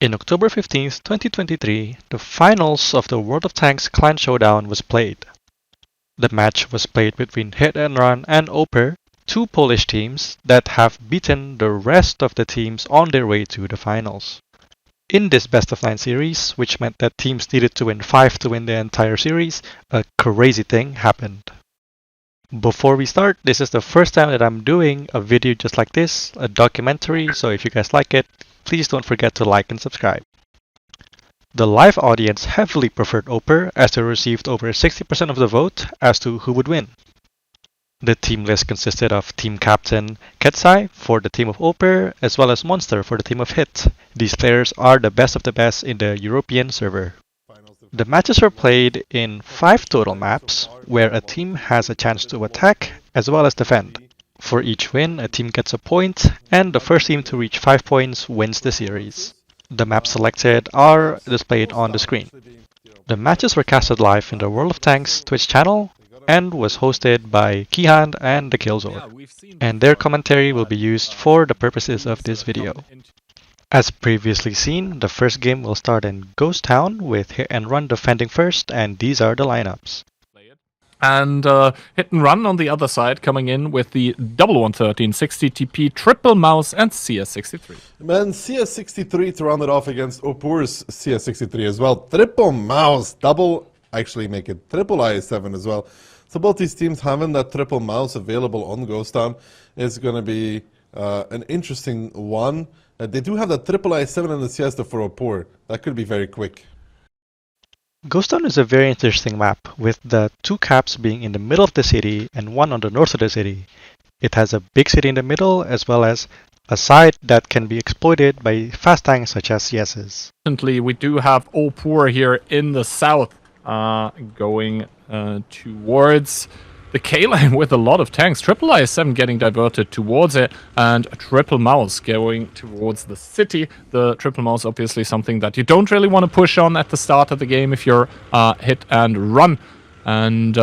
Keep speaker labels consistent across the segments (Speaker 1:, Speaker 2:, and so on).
Speaker 1: In October 15th, 2023, the finals of the World of Tanks Clan Showdown was played. The match was played between Hit and Run and OPUR, two Polish teams that have beaten the rest of the teams on their way to the finals. In this best of 9 series, which meant that teams needed to win 5 to win the entire series, a crazy thing happened. Before we start, this is the first time that I'm doing a video just like this, a documentary, so if you guys like it, please don't forget to like and subscribe. The live audience heavily preferred OPUR as they received over 60% of the vote as to who would win. The team list consisted of team captain Ketsai for the team of OPUR as well as Monster for the team of Hit. These players are the best of the best in the European server. The matches were played in 5 total maps, where a team has a chance to attack as well as defend. For each win, a team gets a point, and the first team to reach 5 points wins the series. The maps selected are displayed on the screen. The matches were casted live in the World of Tanks Twitch channel, and was hosted by Keyhand and the Killzor, and their commentary will be used for the purposes of this video. As previously seen, the first game will start in Ghost Town with Hit and Run defending first, and these are the lineups.
Speaker 2: And Hit and Run on the other side coming in with the double 113, 60 TP, triple mouse and CS63.
Speaker 3: Man, CS63 to round it off against OPUR's CS63 as well. Triple mouse, double, actually make it triple IS7 as well. So both these teams having that triple mouse available on Ghost Town is going to be an interesting one. They do have that triple IS7 in the CS for OPUR. That could be very quick.
Speaker 1: Ghost Town is a very interesting map, with the 2 caps being in the middle of the city and one on the north of the city. It has a big city in the middle as well as a side that can be exploited by fast tanks such as CSs.
Speaker 2: We do have OPUR here in the south going towards the K-line with a lot of tanks. Triple IS7 getting diverted towards it, and triple mouse going towards the city. The triple mouse obviously something that you don't really want to push on at the start of the game if you're Hit and Run. And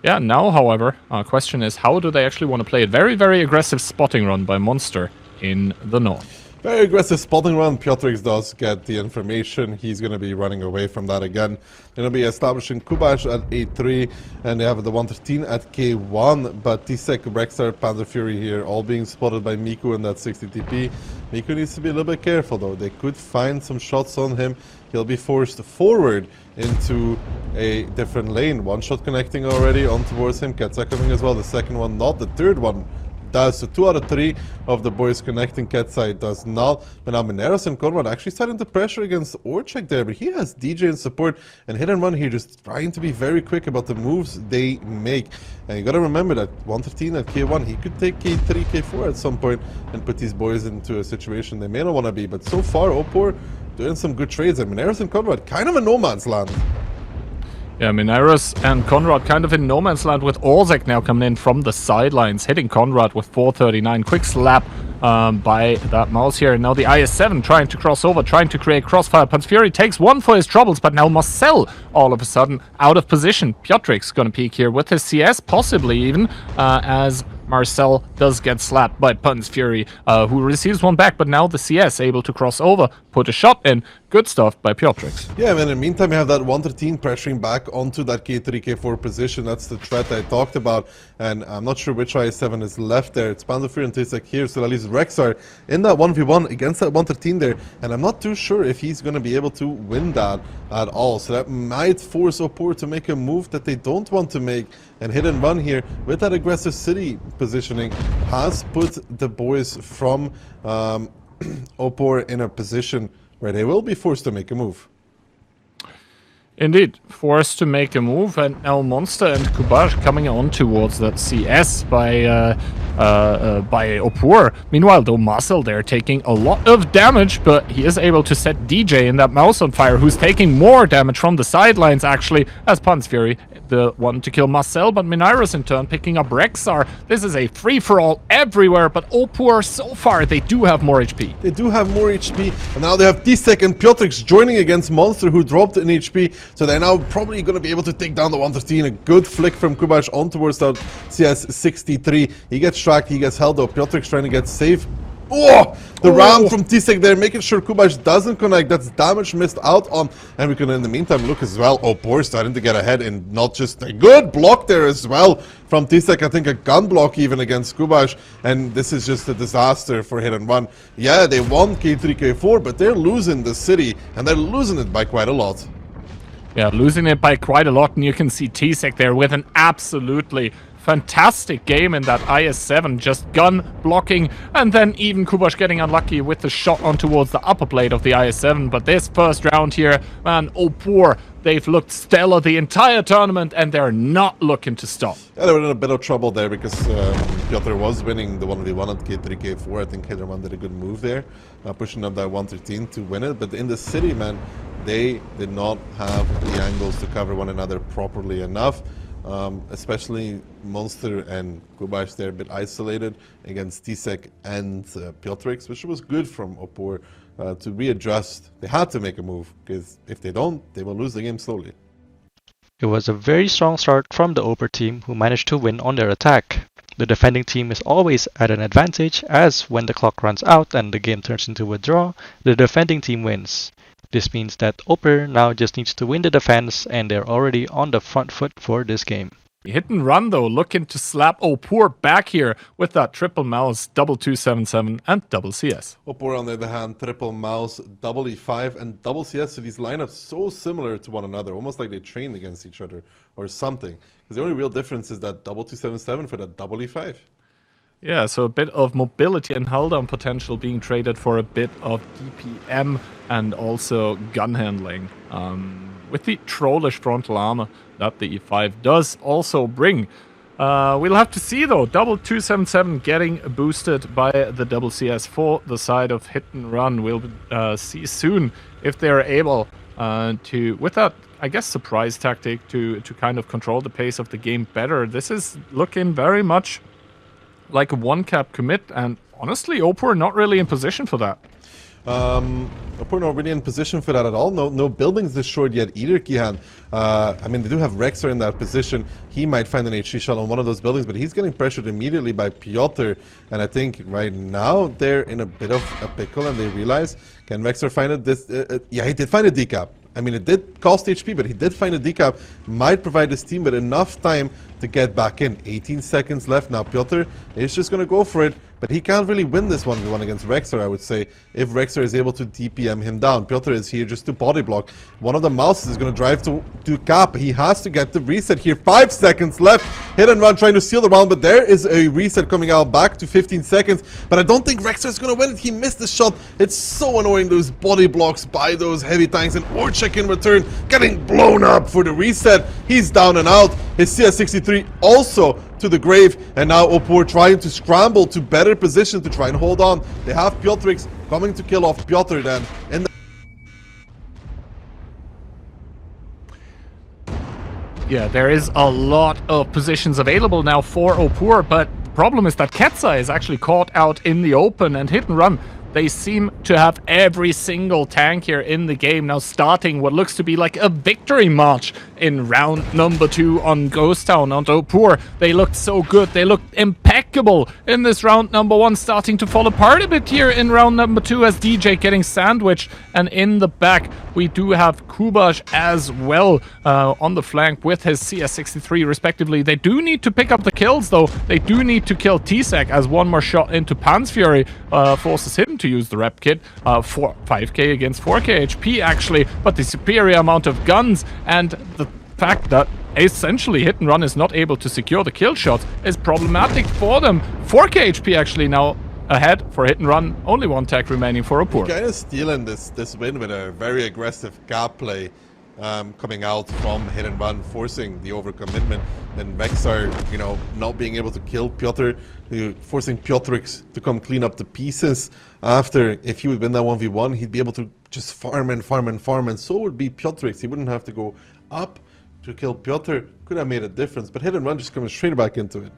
Speaker 2: yeah, now however, our question is how do they actually want to play it? Very, very aggressive spotting run by Monster in the north.
Speaker 3: Very aggressive spotting run. Piotrix does get the information. He's going to be running away from that again. They're going to be establishing Kubash at A3, and they have the 113 at K1. But T-Sec, Rexar, Panzer Fury here, all being spotted by Miku in that 60 TP. Miku needs to be a little bit careful though. They could find some shots on him. He'll be forced forward into a different lane. One shot connecting already on towards him. Ketsa coming as well. The second one not. The third one does. So 2 out of 3 of the boys connecting. Ketsai does not. But now Mineros and Conrad actually starting to pressure against Orchek there. But he has DJ in support, and Hit and Run here just trying to be very quick about the moves they make. And you got to remember that 113 at K1, he could take K3, K4 at some point and put these boys into a situation they may not want to be. But so far, OPUR doing some good trades. And Mineros and Conrad kind of a no man's land.
Speaker 2: Yeah, Mineros and Conrad kind of in no man's land, with Orzek now coming in from the sidelines, hitting Conrad with 439. Quick slap by that mouse here. And now the IS-7 trying to cross over, trying to create crossfire. Panzer Fury takes one for his troubles, but now Marcel all of a sudden out of position. Piotrix going to peek here with his CS, possibly even, as Marcel does get slapped by Panzer Fury, who receives one back, but now the CS able to cross over, put a shot in. Good stuff by Piotrix.
Speaker 3: Yeah, man, in the meantime, you have that 113 pressuring back onto that K3, K4 position. That's the threat I talked about, and I'm not sure which IS-7 is left there. It's Panzer Fury and T-Sec here, so at least Rexar in that 1v1 against that 113 there, and I'm not too sure if he's going to be able to win that at all. So that might force OPUR to make a move that they don't want to make, and Hit and Run here with that aggressive city positioning has put the boys from OPUR in a position where they will be forced to make a move.
Speaker 2: Indeed, forced to make a move, and now Monster and Kubash coming on towards that CS by OPUR. Meanwhile, though, Marcel there taking a lot of damage, but he is able to set DJ in that mouse on fire, who's taking more damage from the sidelines, actually, as Panzer Fury, the one to kill Marcel, but Mineros in turn picking up Rexar. This is a free-for-all everywhere, but OPUR, so far, they do have more HP.
Speaker 3: They do have more HP, and now they have T-Sec and Piotrix joining against Monster, who dropped in HP, so they're now probably going to be able to take down the 113. A good flick from Kubash on towards that CS63. He gets tracked, he gets held, though. Piotrix trying to get safe Oh, the round from T-Sec there, making sure Kubash doesn't connect. That's damage missed out on. And we can, in the meantime, look as well. OPUR starting to get ahead, and not just a good block there as well from T-Sec. I think a gun block even against Kubash. And this is just a disaster for Hit and Run. Yeah, they won K3, K4, but they're losing the city, and they're losing it by quite a lot.
Speaker 2: Yeah, losing it by quite a lot, and you can see T-Sec there with an absolutely fantastic game in that IS-7, just gun blocking, and then even Kubash getting unlucky with the shot on towards the upper plate of the IS-7. But this first round here, man, OPUR, they've looked stellar the entire tournament, and they're not looking to stop.
Speaker 3: Yeah, they were in a bit of trouble there because Piotr was winning the 1v1 at K3, K4. I think Hitterman did a good move there, pushing up that 113 to win it. But in the city, man, they did not have the angles to cover one another properly enough. Especially Monster and Kubash, they're a bit isolated against T-Sec and Piotrix, which was good from OPUR to readjust. They had to make a move, because if they don't, they will lose the game slowly.
Speaker 1: It was a very strong start from the OPUR team, who managed to win on their attack. The defending team is always at an advantage, as when the clock runs out and the game turns into a draw, the defending team wins. This means that OPUR now just needs to win the defense, and they're already on the front foot for this game.
Speaker 2: Hit and Run, though, looking to slap OPUR back here with that triple mouse, double 277 and double CS.
Speaker 3: OPUR, on the other hand, triple mouse, double E5 and double CS. So these lineups so similar to one another, almost like they trained against each other or something. Because the only real difference is that double 277 for that double E5.
Speaker 2: Yeah, so a bit of mobility and hull-down potential being traded for a bit of DPM and also gun handling. With the trollish frontal armor that the E5 does also bring. We'll have to see, though. Double 277 getting boosted by the double CS for the side of Hit and Run. We'll see soon if they're able to, with that, I guess, surprise tactic to kind of control the pace of the game better. This is looking very much like a one-cap commit, and honestly, OPUR not really in position for that.
Speaker 3: OPUR not really in position for that at all. No buildings destroyed yet either, Kihan. I mean, they do have Rexer in that position. He might find an HE shell on one of those buildings, but he's getting pressured immediately by Piotr. And I think right now they're in a bit of a pickle, and they realize, can Rexer find it? Yeah, he did find a decap. I mean, it did cost HP, but he did find a decap. Might provide his team with enough time to get back in. 18 seconds left now. Piotr is just going to go for it, but he can't really win this 1v1 against Rexer, I would say, if Rexer is able to DPM him down. Piotr is here just to body block. One of the mouses is going to drive to cap. He has to get the reset here. 5 seconds left. Hit and Run trying to steal the round, but there is a reset coming out back to 15 seconds. But I don't think Rexer is going to win it. He missed the shot. It's so annoying, those body blocks by those heavy tanks, and Orchek in return getting blown up for the reset. He's down and out. His CS63 also to the grave, and now OPUR trying to scramble to better position to try and hold on. They have Piotrix coming to kill off Piotr then. In
Speaker 2: Yeah, there is a lot of positions available now for OPUR, but the problem is that Ketsa is actually caught out in the open, and Hit and Run, they seem to have every single tank here in the game now, starting what looks to be like a victory march in round number 2 on Ghost Town on OPUR. They looked so good, they looked impeccable in this round number 1, starting to fall apart a bit here in round number 2 as DJ getting sandwiched, and in the back we do have Kubash as well on the flank with his CS63 respectively. They do need to pick up the kills, though. They do need to kill T-Sec, as one more shot into Pan's Fury forces him to use the rep kit for 5k against 4k HP actually, but the superior amount of guns and the fact that essentially Hit and Run is not able to secure the kill shots is problematic for them. 4k HP actually now ahead for Hit and Run, only one tag remaining for OPUR.
Speaker 3: Kind of stealing this win with a very aggressive gap play coming out from Hit and Run, forcing the overcommitment. Then Vexar, you know, not being able to kill Piotr, forcing Piotrix to come clean up the pieces. After, if he would win that 1v1, he'd be able to just farm and farm and farm, and so would be Piotrix. He wouldn't have to go up to kill Piotr. Could have made a difference, but Hit and Run just comes straight back into it.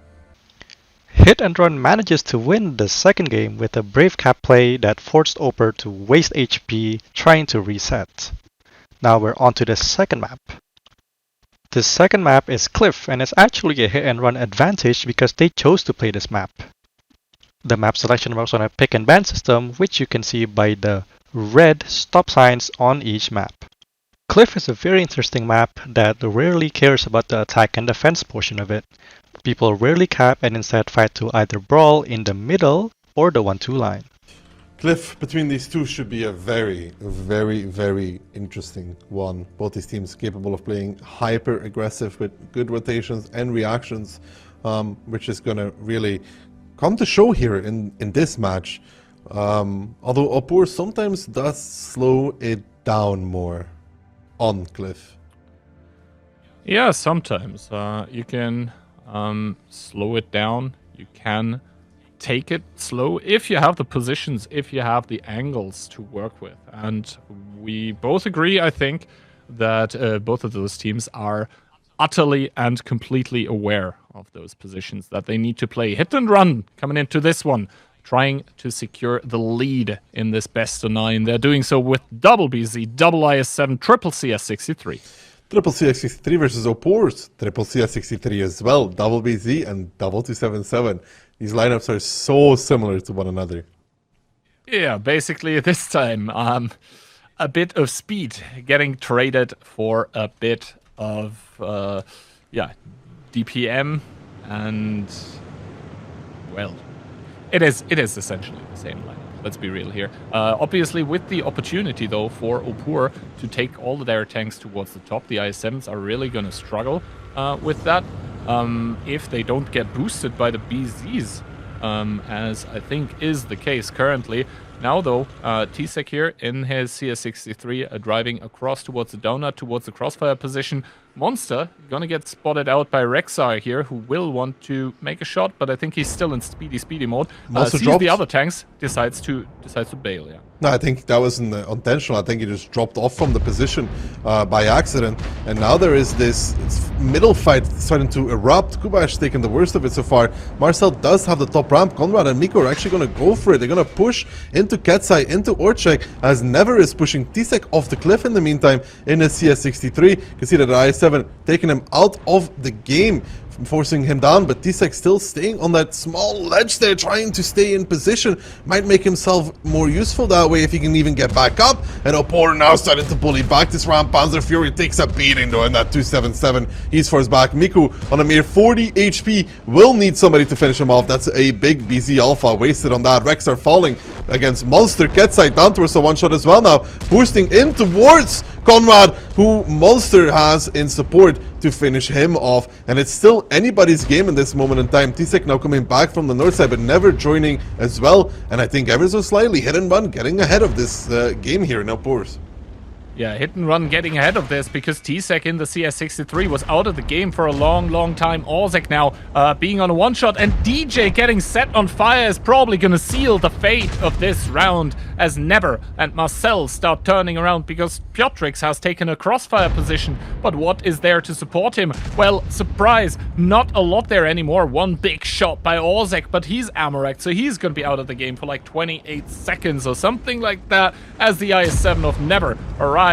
Speaker 1: Hit and Run manages to win the second game with a brave cap play that forced OPUR to waste HP trying to reset. Now we're on to the second map. The second map is Cliff, and it's actually a Hit and Run advantage because they chose to play this map. The map selection works on a pick and ban system, which you can see by the red stop signs on each map. Cliff is a very interesting map that rarely cares about the attack and defense portion of it. People rarely cap and instead fight to either brawl in the middle or the 1-2 line.
Speaker 3: Cliff between these two should be a very, very interesting one. Both these teams capable of playing hyper aggressive with good rotations and reactions, which is going to really come to show here in this match. Although OPUR sometimes does slow it down more on Cliff.
Speaker 2: Yeah, sometimes. You can slow it down. You can take it slow if you have the positions, if you have the angles to work with. And we both agree, I think, that both of those teams are utterly and completely aware of those positions that they need to play. Hit and run coming into this one, trying to secure the lead in this best of 9. They're doing so with double BZ, double IS7, triple CS63.
Speaker 3: Triple CS63 versus OPUR's triple CS63 as well, double BZ and double 277. These lineups are so similar to one another.
Speaker 2: Yeah, basically this time a bit of speed getting traded for a bit of DPM, and well, it is essentially the same lineup. Let's be real here. Obviously, with the opportunity, though, for OPUR to take all of their tanks towards the top, the IS-7s are really going to struggle with that if they don't get boosted by the BZs, as I think is the case currently. Now, though, T-Sec here in his CS63 driving across towards the donut, towards the crossfire position. Monster gonna get spotted out by Rexar here, who will want to make a shot, but I think he's still in speedy mode. Sees the other tanks, decides to bail. Yeah.
Speaker 3: No, I think that was intentional. I think he just dropped off from the position by accident, and now there is this middle fight starting to erupt. Kubash taking the worst of it so far. Marcel does have the top ramp. Konrad and Miko are actually going to go for it. They're going to push into Ketsai, into Orchek, as Never is pushing T-Sec off the cliff in the meantime in his CS63. You can see that the IS-7 taking him out of the game, forcing him down, but T-Sec still staying on that small ledge there, trying to stay in position. Might make himself more useful that way if he can even get back up. And OPUR now starting to bully back this round. Panzer Fury takes a beating though in that 277. He's forced back. Miku on a mere 40 HP will need somebody to finish him off. That's a big BZ Alpha wasted on that. Rex are falling against Monster. Ketsai down towards a one-shot as well now. Boosting in towards Konrad, who Monster has in support to finish him off. And it's still anybody's game in this moment in time. T-Sec now coming back from the north side, but Never joining as well. And I think ever so slightly, Hit and Run getting ahead of this game here in OPUR's.
Speaker 2: Yeah, Hit and Run getting ahead of this because T-Sec in the CS63 was out of the game for a long time. Orzek now being on a one-shot, and DJ getting set on fire is probably going to seal the fate of this round as Never and Marcel start turning around because Piotrix has taken a crossfire position. But what is there to support him? Well, surprise, not a lot there anymore. One big shot by Orzek, but he's Amorak, so he's going to be out of the game for like 28 seconds or something like that as the IS-7 of Never arrives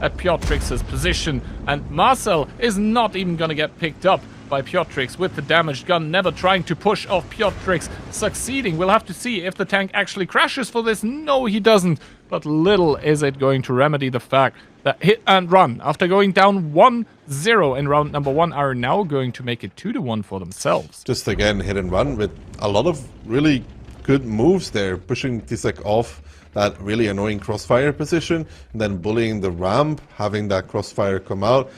Speaker 2: at Piotrix's position, and Marcel is not even gonna get picked up by Piotrix with the damaged gun. Never trying to push off Piotrix, succeeding. We'll have to see if the tank actually crashes for this. No, he doesn't, but little is it going to remedy the fact that Hit and Run, after going down 1-0 in round number 1, are now going to make it 2-1 for themselves.
Speaker 3: Just again, Hit and Run with a lot of really good moves there, pushing T-Sec off that really annoying crossfire position, and then bullying the ramp, having that crossfire come out.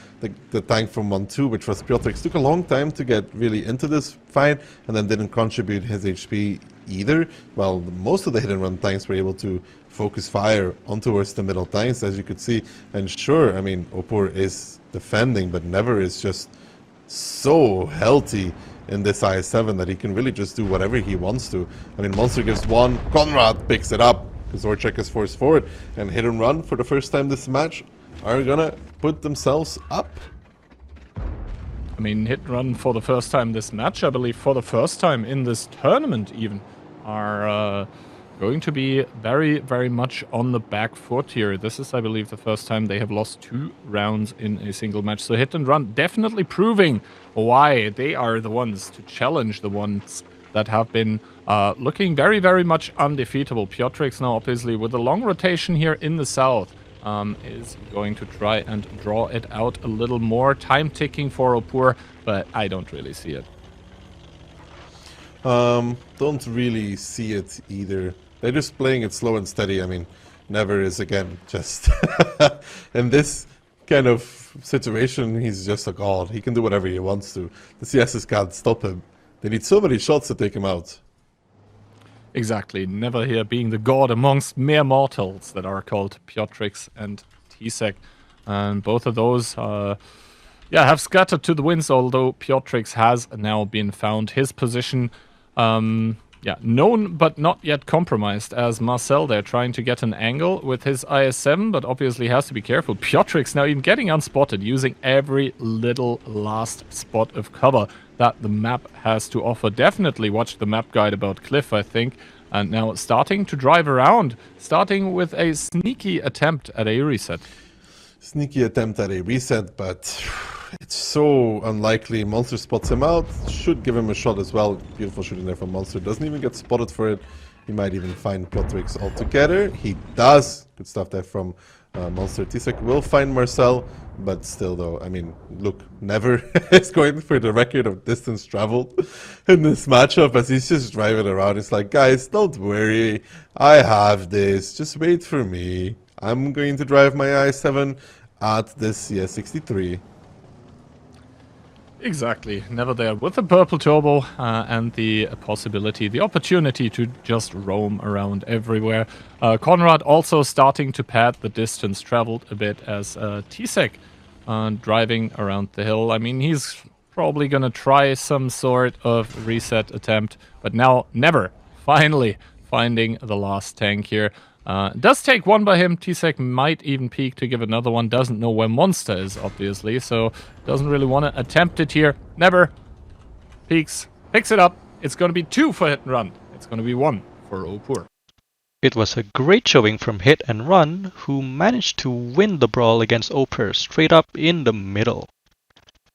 Speaker 3: The tank from 1-2, which was Piotrix, took a long time to get really into this fight, and then didn't contribute his HP either. Well, most of the Hit and Run tanks were able to focus fire on towards the middle tanks, as you could see. And sure, I mean, OPUR is defending, but Never is just so healthy in this IS-7 that he can really just do whatever he wants to. I mean, Monster gives one, Konrad picks it up, Zorchek is forced forward, and Hit and Run for the first time this match are gonna put themselves up.
Speaker 2: I mean, Hit and Run for the first time this match, I believe for the first time in this tournament even, are going to be very much on the back foot here. This is, I believe, the first time they have lost 2 rounds in a single match. So Hit and Run definitely proving why they are the ones to challenge the ones that have been looking very, very much undefeatable. Piotrix now, obviously, with the long rotation here in the south, is going to try and draw it out a little more. Time ticking for OPUR, but I don't really see it.
Speaker 3: Don't really see it either. They're just playing it slow and steady. I mean, Never is, again, just... in this kind of situation, he's just a god. He can do whatever he wants to. The CSs can't stop him. They need so many shots to take him out.
Speaker 2: Exactly. Never here being the god amongst mere mortals that are called Piotrix and Tsek. And both of those, have scattered to the winds, although Piotrix has now been found. His position, known but not yet compromised, as Marcel there trying to get an angle with his IS-7, but obviously has to be careful. Piotrix now even getting unspotted, using every little last spot of cover that the map has to offer. Definitely watch the map guide about Cliff, I think. And now starting to drive around, starting with a sneaky attempt at a reset.
Speaker 3: Sneaky attempt at a reset, but it's so unlikely. Monster spots him out, should give him a shot as well. Beautiful shooting there from Monster. Doesn't even get spotted for it. He might even find Piotrix altogether. He does. Good stuff there from Monster. Tsek will find Marcel, but still though, I mean, look, Never is going for the record of distance traveled in this matchup as he's just driving around. It's like, guys, don't worry. I have this. Just wait for me. I'm going to drive my i7 at this CS63.
Speaker 2: Exactly. Never there with the purple turbo and the possibility, the opportunity to just roam around everywhere. Konrad also starting to pad the distance traveled a bit as Tsek driving around the hill. I mean, he's probably going to try some sort of reset attempt, but now Never finally finding the last tank here. Does take one by him. Tsek might even peek to give another one. Doesn't know where Monster is, obviously, so doesn't really want to attempt it here. Never peeks, picks it up. It's going to be 2 for Hit and Run. It's going to be 1 for OPUR.
Speaker 1: It was a great showing from Hit and Run, who managed to win the brawl against OPUR straight up in the middle.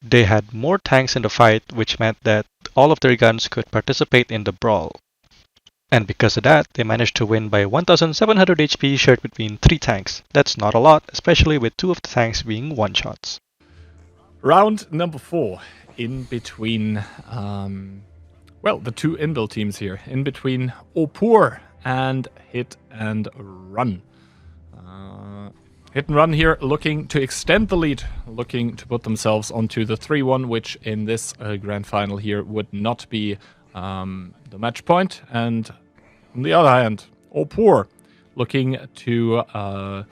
Speaker 1: They had more tanks in the fight, which meant that all of their guns could participate in the brawl. And because of that, they managed to win by 1,700 HP shared between 3 tanks. That's not a lot, especially with 2 of the tanks being one-shots.
Speaker 2: Round number 4, in between, the 2 inbuilt teams here, in between OPUR and Hit and Run. Hit and Run here looking to extend the lead, looking to put themselves onto the 3-1, which in this grand final here would not be the match point. And on the other hand, OPUR looking to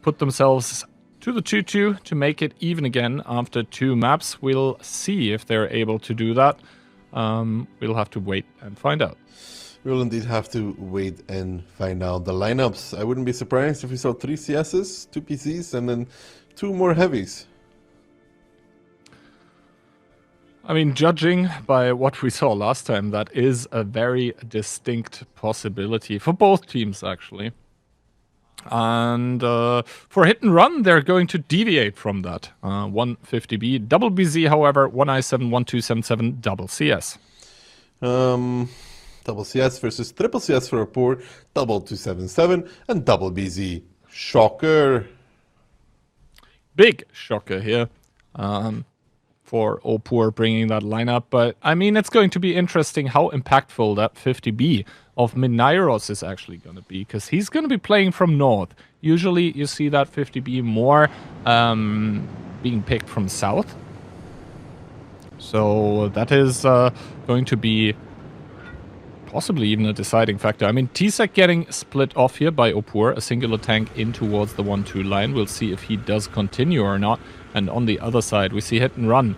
Speaker 2: put themselves to the 2-2 to make it even again after 2 maps. We'll see if they're able to do that. We'll have to wait and find out.
Speaker 3: We'll indeed have to wait and find out the lineups. I wouldn't be surprised if we saw 3 CSs, 2 PCs, and then 2 more heavies.
Speaker 2: I mean, judging by what we saw last time, that is a very distinct possibility for both teams, actually. And for Hit and Run, they're going to deviate from that. 150B, double BZ, however, 1i7, 1277, double CS.
Speaker 3: Double CS versus triple CS for OPUR, double 277, and double BZ. Shocker.
Speaker 2: Big shocker here. For OPUR bringing that lineup, but I mean, it's going to be interesting how impactful that 50B of Minairos is actually going to be, because he's going to be playing from north. Usually you see that 50B more being picked from south, so that is going to be possibly even a deciding factor. I mean, Tsek getting split off here by OPUR, a singular tank in towards the 1-2 line. We'll see if he does continue or not. And on the other side, we see Hit and Run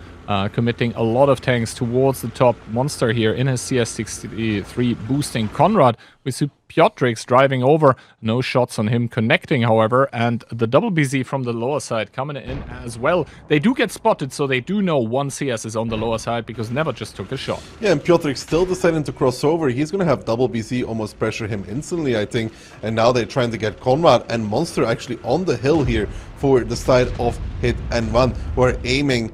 Speaker 2: committing a lot of tanks towards the top. Monster here in his CS63 boosting Konrad. We see Piotrix driving over. No shots on him connecting, however. And the double BZ from the lower side coming in as well. They do get spotted, so they do know 1 CS is on the lower side because Never just took a shot.
Speaker 3: Yeah, and Piotrix still deciding to cross over. He's going to have double BZ almost pressure him instantly, I think. And now they're trying to get Konrad and Monster actually on the hill here for the side of Hit and Run. We're aiming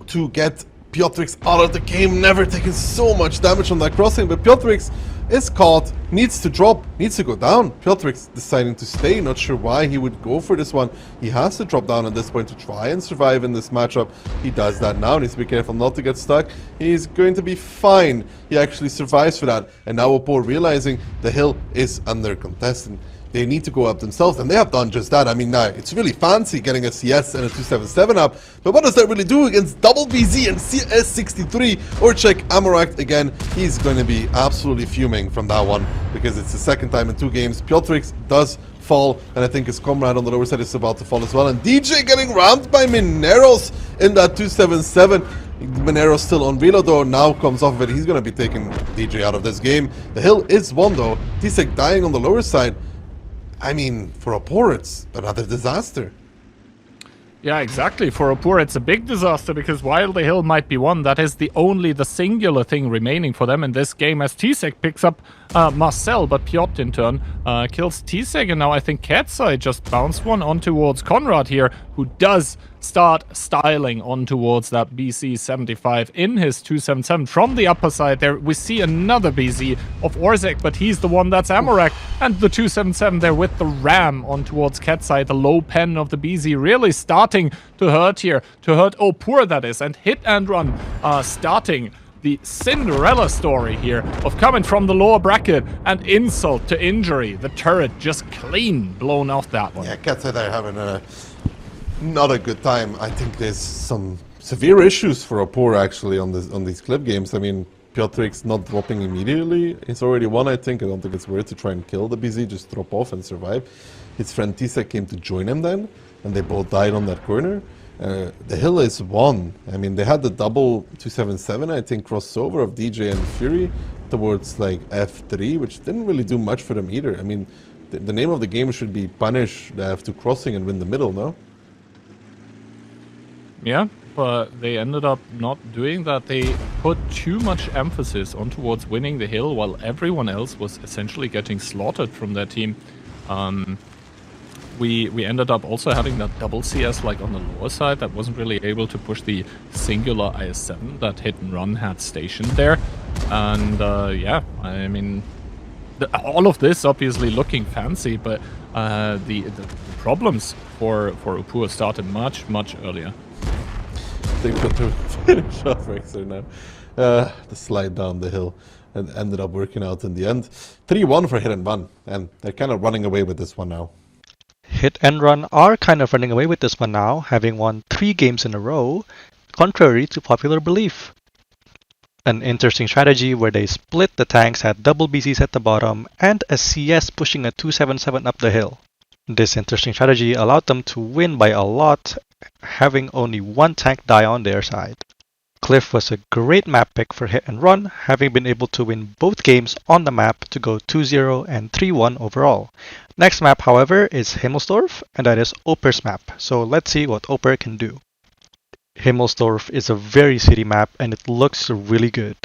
Speaker 3: to get Piotrix out of the game, never taking so much damage on that crossing, but Piotrix is caught, needs to drop, needs to go down. Piotrix deciding to stay, not sure why he would go for this one. He has to drop down at this point to try and survive in this matchup. He does that now, needs to be careful not to get stuck. He's going to be fine. He actually survives for that. And now OPUR realizing the hill is under contest. And they need to go up themselves, and they have done just that. I mean, it's really fancy getting a CS and a 277 up, but what does that really do against double BZ and CS63? Or check Amoract again. He's going to be absolutely fuming from that one, because it's the second time in 2 games. Piotrix does fall, and I think his comrade on the lower side is about to fall as well. And DJ getting rammed by Mineros in that 277. Mineros still on reload though, now comes off of it. He's going to be taking DJ out of this game. The hill is won though. Tsek dying on the lower side. I mean, for OPUR, it's another disaster.
Speaker 2: Yeah, exactly. For OPUR, it's a big disaster, because while the hill might be won, that is the singular thing remaining for them in this game, as Tsek picks up Marcel, but Piotr in turn kills Tsek, and now I think Katsai just bounced one on towards Conrad here, who does start styling on towards that BC-75 in his 277. From the upper side there, we see another BZ of Orzek, but he's the one that's Amorak, and the 277 there with the ram on towards Katsai. The low pen of the BZ really starting to hurt here, to hurt OPUR that is, and Hit and Run starting the Cinderella story here of coming from the lower bracket and insult to injury. The turret just clean blown off that one.
Speaker 3: Yeah, Katsai there having not a good time. I think there's some severe issues for OPUR actually on these clip games. I mean, Piotrix not dropping immediately. It's already won, I think. I don't think it's worth to try and kill the BZ, just drop off and survive. His friend Tsek came to join him then, and they both died on that corner. The hill is won. I mean, they had the double 277, I think, crossover of DJ and Fury towards like F3, which didn't really do much for them either. I mean, the name of the game should be punish the F2 crossing and win the middle, no?
Speaker 2: Yeah, but they ended up not doing that. They put too much emphasis on towards winning the hill, while everyone else was essentially getting slaughtered from their team. We ended up also having that double CS like on the lower side that wasn't really able to push the singular IS-7 that Hit and Run had stationed there. And yeah, I mean, all of this obviously looking fancy, but the problems for OPUR started much earlier.
Speaker 3: They got to finish off Rexer now. The slide down the hill and ended up working out in the end. 3-1 for Hit and Run, and they're kind of running away with this one now.
Speaker 1: Hit and Run are kind of running away with this one now, having won 3 games in a row, contrary to popular belief. An interesting strategy where they split the tanks at double BCs at the bottom and a CS pushing a 277 up the hill. This interesting strategy allowed them to win by a lot, having only 1 tank die on their side. Cliff was a great map pick for Hit and Run, having been able to win both games on the map to go 2-0 and 3-1 overall. Next map, however, is Himmelsdorf, and that is OPUR's map, so let's see what OPUR can do. Himmelsdorf is a very city map and it looks really good.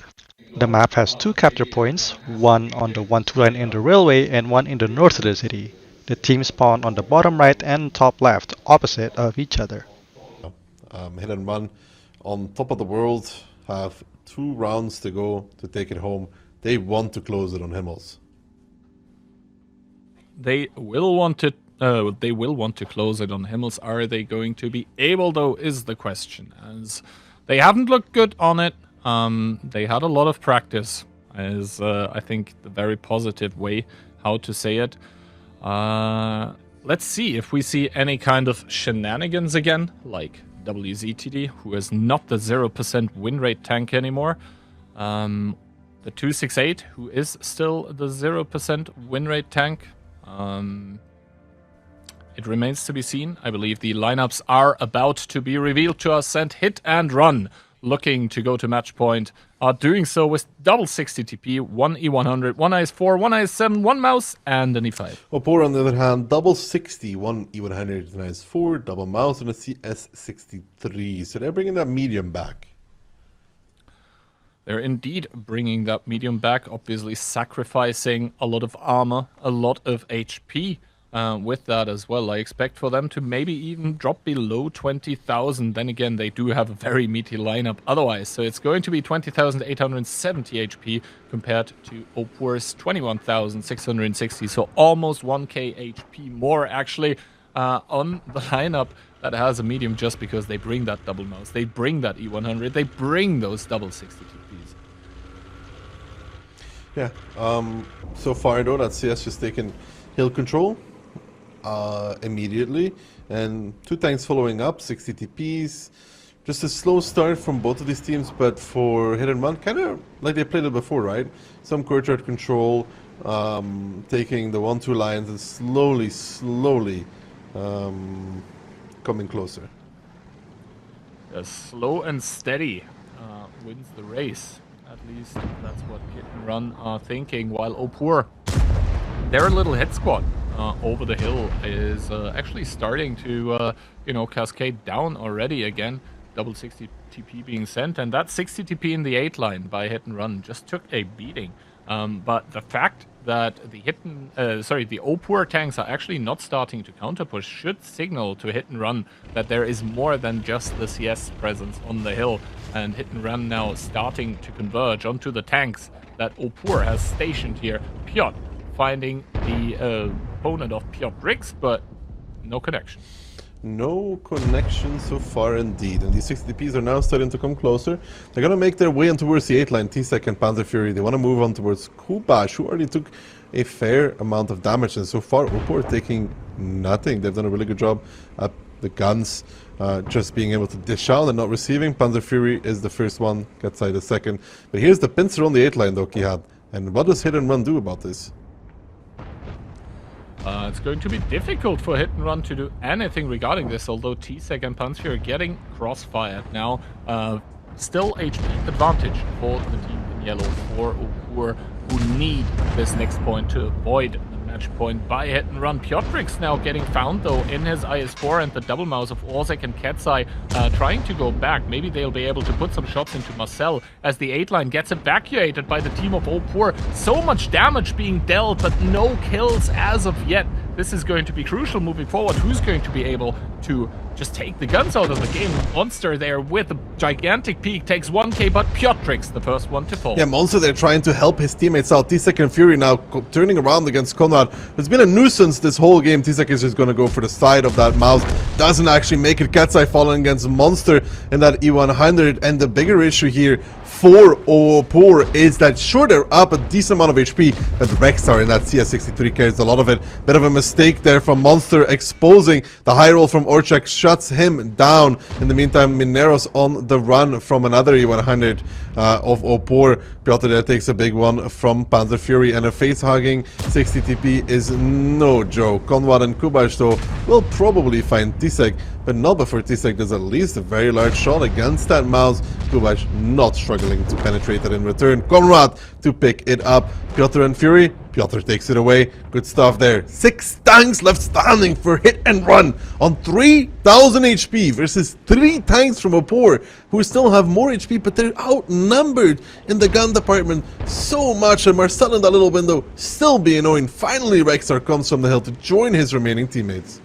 Speaker 1: The map has 2 capture points, one on the 1-2 line in the railway and one in the north of the city. The teams spawn on the bottom right and top left, opposite of each other.
Speaker 3: Hit and Run on top of the world, have 2 rounds to go to take it home. They want to close it on Himmels.
Speaker 2: They will want to close it on Himmels. Are they going to be able, though, is the question, as they haven't looked good on it. They had a lot of practice, is I think the very positive way how to say it. Let's see if we see any kind of shenanigans again, like WZTD, who is not the 0% win rate tank anymore. The 268, who is still the 0% win rate tank. It remains to be seen. I believe the lineups are about to be revealed to us, and Hit and Run looking to go to match point are doing so with double 60 TP, 1 E100, 1 IS4, 1 IS7, 1 mouse, and an E5.
Speaker 3: OPUR, on the other hand, double 60, 1 E100, an IS4, double mouse, and a CS63. So they're bringing that medium back.
Speaker 2: They're indeed bringing that medium back, obviously sacrificing a lot of armor, a lot of HP with that as well. I expect for them to maybe even drop below 20,000. Then again, they do have a very meaty lineup otherwise. So it's going to be 20,870 HP compared to OPUR's 21,660. So almost 1k HP more actually on the lineup that has a medium, just because they bring that double mouse, they bring that E100, they bring those double 60 TPs.
Speaker 3: Yeah, so far though that CS just taken hill control immediately, and 2 tanks following up, 60 TPs. Just a slow start from both of these teams, but for Hit and Run, kind of like they played it before, right? Some courtyard control, taking the 1-2 lines and slowly coming closer.
Speaker 2: Slow and steady wins the race. At least that's what Hit and Run are thinking, while OPUR, their little hit squad over the hill is actually starting to, cascade down already again. Double 60 TP being sent, and that 60 TP in the 8 line by Hit and Run just took a beating. But the fact that the the OPUR tanks are actually not starting to counter push should signal to Hit and Run that there is more than just the CS presence on the hill, and Hit and Run now starting to converge onto the tanks that OPUR has stationed here. Piotr finding the opponent of Piotrix, but no connection.
Speaker 3: No connection so far indeed, and these 60 TPs are now starting to come closer. They're gonna make their way on towards the 8 line, T-Sec and Panzer Fury. They want to move on towards Kubash, who already took a fair amount of damage, and so far OPUR taking nothing. They've done a really good job at the guns, just being able to dish out and not receiving. Panzer Fury is the first one, Katsai the second. But here's the pincer on the 8 line though, Kihad. And what does Hit and Run do about this?
Speaker 2: It's going to be difficult for Hit and Run to do anything regarding this, although T-Sec and Panzer are getting crossfired now. Still HP advantage for the team in yellow, for OPUR, who need this next point to avoid the match point by Hit and Run. Piotrix now getting found though in his IS-4, and the double mouse of Orzek and Katsai trying to go back. Maybe they'll be able to put some shots into Marcel as the 8 line gets evacuated by the team of OPUR. So much damage being dealt, but no kills as of yet. This is going to be crucial moving forward. Who's going to be able to just take the guns out of the game? Monster there with a gigantic peak takes 1k, but Piotrix the first one to fall.
Speaker 3: Yeah, Monster there trying to help his teammates out. T-Sec and Fury now turning around against Konrad. It's been a nuisance this whole game. T-Sec is just going to go for the side of that mouse. Doesn't actually make it. Katsai falling against Monster in that E100. And the bigger issue here for OPUR is that sure, they're up a decent amount of HP, but Rexar in that CS63 carries a lot of it. Bit of a mistake there from Monster, exposing the high roll from Orchak, shuts him down. In the meantime, Mineros on the run from another E100 of OPUR. Piotr there takes a big one from Panzer Fury, and a face-hugging 60 TP is no joke. Konrad and Kubash though will probably find T-Sec, but not before T-Sec does at least a very large shot against that mouse. Kubash not struggling to penetrate it in return. Konrad to pick it up. Piotr and Fury. Piotr takes it away. Good stuff there. 6 tanks left standing for Hit and Run on 3,000 HP versus 3 tanks from OPUR, who still have more HP, but they're outnumbered in the gun department so much. And Marcel in that little window still being annoying. Finally, Rexar comes from the hill to join his remaining teammates.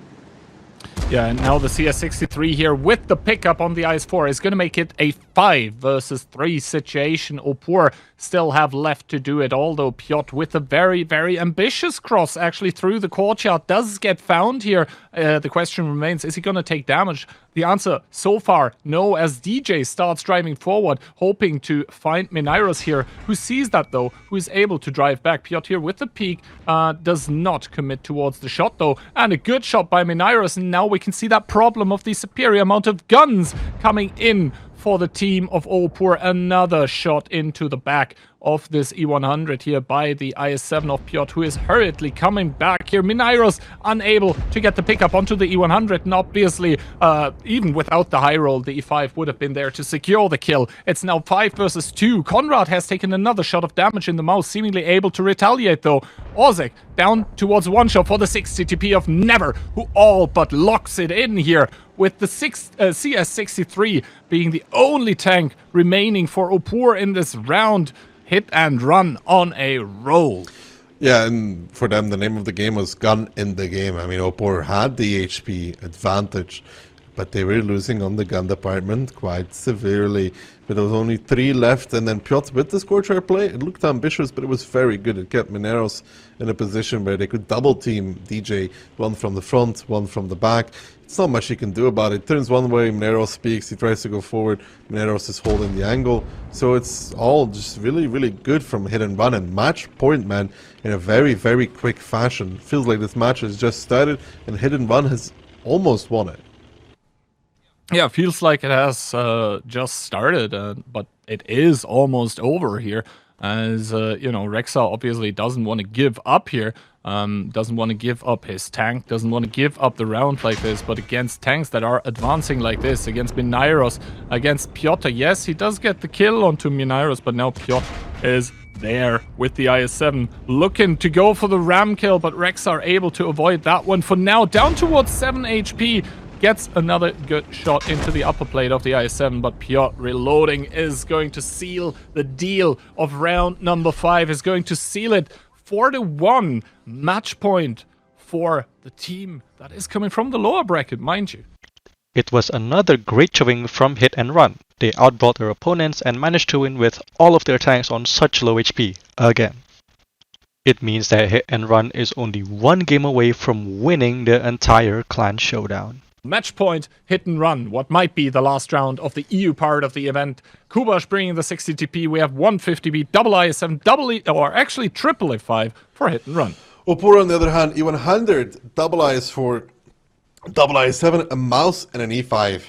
Speaker 2: Yeah, and now the CS63 here with the pickup on the IS-4 is going to make it a 5 versus 3 situation. OPUR still have left to do it, although Piotr with a very, very ambitious cross actually through the courtyard does get found here. The question remains, is he going to take damage? The answer so far, no, as DJ starts driving forward, hoping to find Minairos here, who sees that though, who is able to drive back. Piotr here with the peak, does not commit towards the shot though, and a good shot by Minairos, and now we can see that problem of the superior amount of guns coming in for the team of OPUR. Another shot into the back of this E100 here by the IS-7 of Piotr, who is hurriedly coming back here. Minairos unable to get the pickup onto the E100, and obviously, even without the high roll, the E5 would have been there to secure the kill. It's now 5 versus 2. Konrad has taken another shot of damage in the mouse, seemingly able to retaliate though. Orzek down towards one shot for the 60 TP of Never, who all but locks it in here, with the CS63 being the only tank remaining for OPUR in this round. Hit and Run on a roll.
Speaker 3: Yeah, and for them, the name of the game was gun in the game. I mean, OPUR had the HP advantage, but they were losing on the gun department quite severely. But there was only 3 left, and then Piotr with the scorcher play, it looked ambitious, but it was very good. It kept Mineros in a position where they could double team DJ, one from the front, one from the back. It's not much he can do about it. Turns one way, Mineros speaks, he tries to go forward, Mineros is holding the angle. So it's all just really, really good from Hit and Run and match point, man, in a very, very quick fashion. Feels like this match has just started and Hit and Run has almost won it.
Speaker 2: Yeah, feels like it has just started, but it is almost over here. As, you know, Rexa obviously doesn't want to give up here. Doesn't want to give up his tank, doesn't want to give up the round like this, but against tanks that are advancing like this, against Minairos, against Piotr, yes, he does get the kill onto Minairos, but now Piotr is there with the IS-7, looking to go for the ram kill, but Rexa are able to avoid that one for now, down towards 7 HP. Gets another good shot into the upper plate of the IS-7, but Piotr reloading is going to seal the deal of round number 5, is going to seal it 4-1 match point for the team that is coming from the lower bracket, mind you.
Speaker 1: It was another great showing from Hit and Run. They outbrought their opponents and managed to win with all of their tanks on such low HP again. It means that Hit and Run is only 1 game away from winning the entire Clan Showdown.
Speaker 2: Match point, Hit and Run, what might be the last round of the EU part of the event. Kubash bringing the 60 TP, we have 150B, double IS-7, or actually triple A5 for Hit and Run.
Speaker 3: OPUR on the other hand, E100, double IS-4, double IS-7, a mouse and an E5.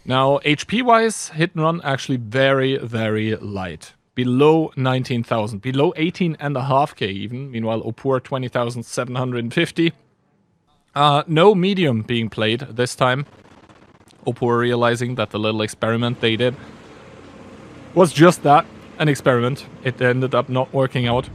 Speaker 2: Now, HP-wise, Hit and Run actually very, very light. Below 19,000, below 18.5k even. Meanwhile, OPUR 20,750. No medium being played this time. OPUR realizing that the little experiment they did was just that, an experiment. It ended up not working out.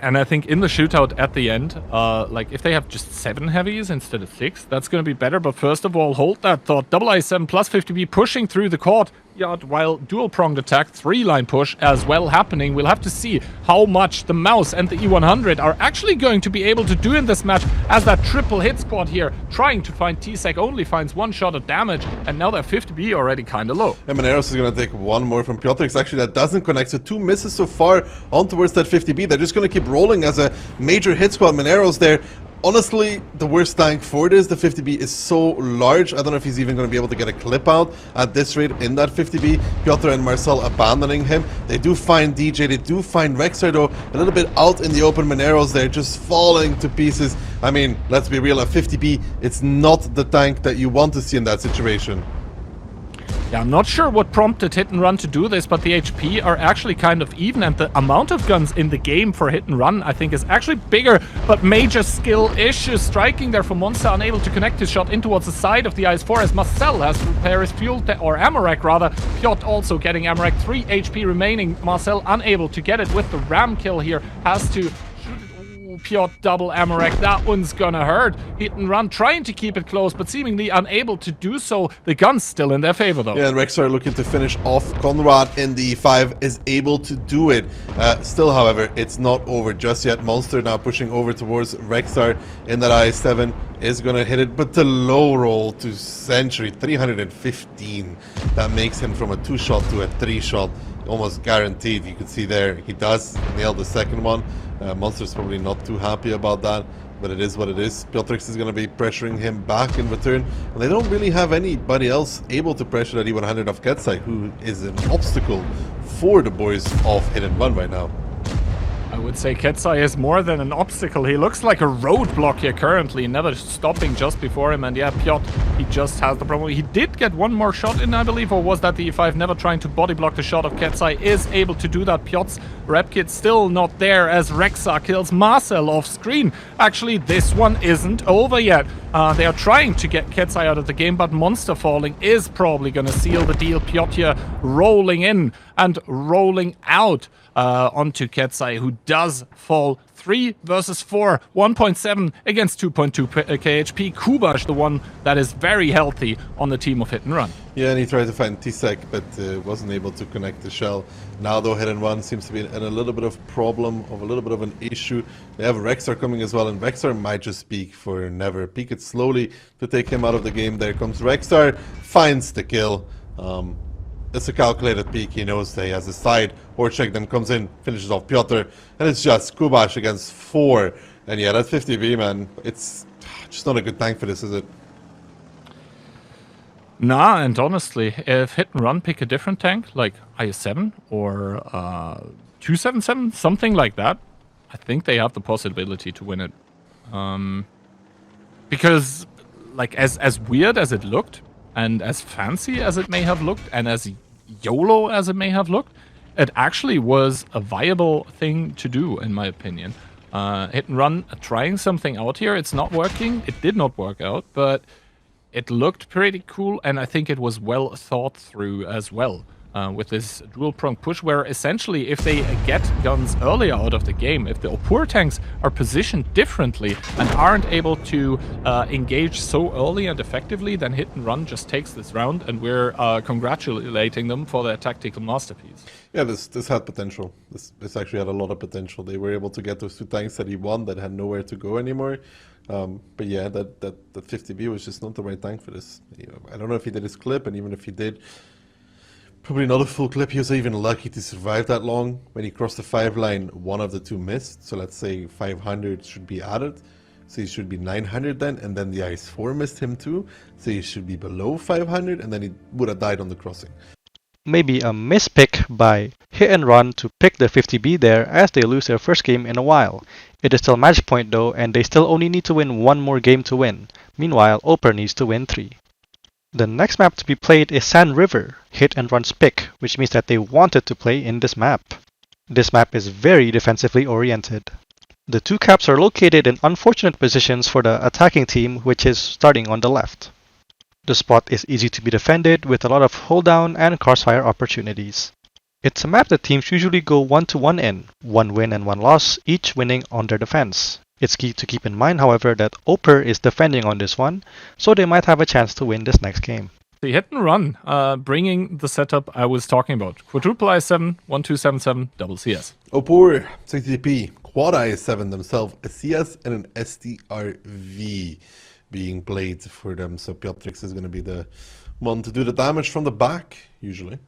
Speaker 2: And I think in the shootout at the end, like if they have just 7 heavies instead of 6, that's going to be better. But first of all, hold that thought. Double IS-7 plus 50B pushing through the court. While dual-pronged attack, 3-line push as well happening. We'll have to see how much the mouse and the E100 are actually going to be able to do in this match, as that triple hit squad here trying to find T-Sec only finds 1 shot of damage, and now their 50B already kind of low.
Speaker 3: And Mineros is going to take 1 more from Piotr. Actually, that doesn't connect, so 2 misses so far on towards that 50B. They're just going to keep rolling as a major hit squad. Mineros there. Honestly, the worst tank for this, the 50B is so large, I don't know if he's even going to be able to get a clip out at this rate in that 50B. Piotr and Marcel abandoning him. They do find DJ, they do find Rexar though, a little bit out in the open. Mineros there just falling to pieces. I mean, let's be real, a 50B, it's not the tank that you want to see in that situation.
Speaker 2: Yeah, I'm not sure what prompted Hit and Run to do this, but the HP are actually kind of even, and the amount of guns in the game for Hit and Run, I think, is actually bigger, but major skill issues striking there for Monster, unable to connect his shot in towards the side of the IS-4 as Marcel has to repair his fuel, or Amarak rather. Piotr also getting Amarak, 3 HP remaining. Marcel unable to get it with the ram kill here, has to Piotr double Amarak, that one's gonna hurt. Hit and Run trying to keep it close, but seemingly unable to do so. The gun's still in their favor though.
Speaker 3: Yeah, and Rexar looking to finish off Conrad in the E5 is able to do it. Still, however, it's not over just yet. Monster now pushing over towards Rexar in that IS-7 is gonna hit it, but the low roll to Century, 315. That makes him from a 2-shot to a 3-shot. Almost guaranteed. You can see there, he does nail the second one. Monster's probably not too happy about that, but it is what it is. Piotrix is going to be pressuring him back in return, and they don't really have anybody else able to pressure that E100 of Ketsai, who is an obstacle for the boys of Hit and Run right now.
Speaker 2: I would say Ketsai is more than an obstacle. He looks like a roadblock here currently, never stopping just before him. And yeah, Piotr, he just has the problem. He did get 1 more shot in, I believe, or was that the E5? Never trying to body block the shot of Ketsai, is able to do that. Piotr's rep kit still not there as Rexa kills Marcel off screen. Actually, this one isn't over yet. They are trying to get Ketsai out of the game, but Monster falling is probably going to seal the deal. Piotr rolling in and rolling out onto Ketsai, who does fall 3 versus 4, 1.7 against 2.2 KHP. Kubash, the one that is very healthy on the team of Hit and Run.
Speaker 3: Yeah, and he tried to find T-Sec, but wasn't able to connect the shell. Now, though, Hit and Run seems to be in a little bit of problem, of a little bit of an issue. They have Rexar coming as well, and Rexar might just peek for Never. Peek it slowly to take him out of the game. There comes Rexar, finds the kill. It's a calculated peek. He knows that he has a side. Horchek then comes in, finishes off Piotr, and it's just Kubash against 4. And yeah, that 50B, man, it's just not a good tank for this, is it?
Speaker 2: Nah, and honestly, if Hit and Run pick a different tank, like IS-7 or 277, something like that, I think they have the possibility to win it. Because, like, as weird as it looked, and as fancy as it may have looked, and as YOLO as it may have looked, it actually was a viable thing to do, in my opinion. Hit and Run trying something out here. It's not working. It did not work out, but it looked pretty cool, and I think it was well thought through as well. With this dual-prong push, where essentially if they get guns earlier out of the game, if the OPUR tanks are positioned differently and aren't able to engage so early and effectively, then Hit and Run just takes this round, and we're congratulating them for their tactical masterpiece. Yeah,
Speaker 3: this had potential. This actually had a lot of potential. They were able to get those 2 tanks that he won that had nowhere to go anymore. But yeah, that 50B was just not the right tank for this. I don't know if he did his clip, and even if he did, probably not a full clip. He was even lucky to survive that long. When he crossed the 5 line, one of the 2 missed. So let's say 500 should be added. So he should be 900 then. And then the IS-4 missed him too. So he should be below 500. And then he would have died on the crossing.
Speaker 1: Maybe a mispick by Hit and Run to pick the 50B there, as they lose their first game in a while. It is still match point though, and they still only need to win 1 more game to win. Meanwhile, OPUR needs to win 3. The next map to be played is Sand River, Hit and Run's pick, which means that they wanted to play in this map. This map is very defensively oriented. The 2 caps are located in unfortunate positions for the attacking team, which is starting on the left. The spot is easy to be defended with a lot of hold down and crossfire opportunities. It's a map that teams usually go 1-1 in, 1 win and 1 loss, each winning on their defense. It's key to keep in mind, however, that OPUR is defending on this one, so they might have a chance to win this next game.
Speaker 2: The Hit and Run, bringing the setup I was talking about. Quadruple IS-7, 1277, double CS.
Speaker 3: OPUR, 60p, quad IS-7 themselves, a CS and an STRV being played for them. So Piotrix is going to be the one to do the damage from the back, usually.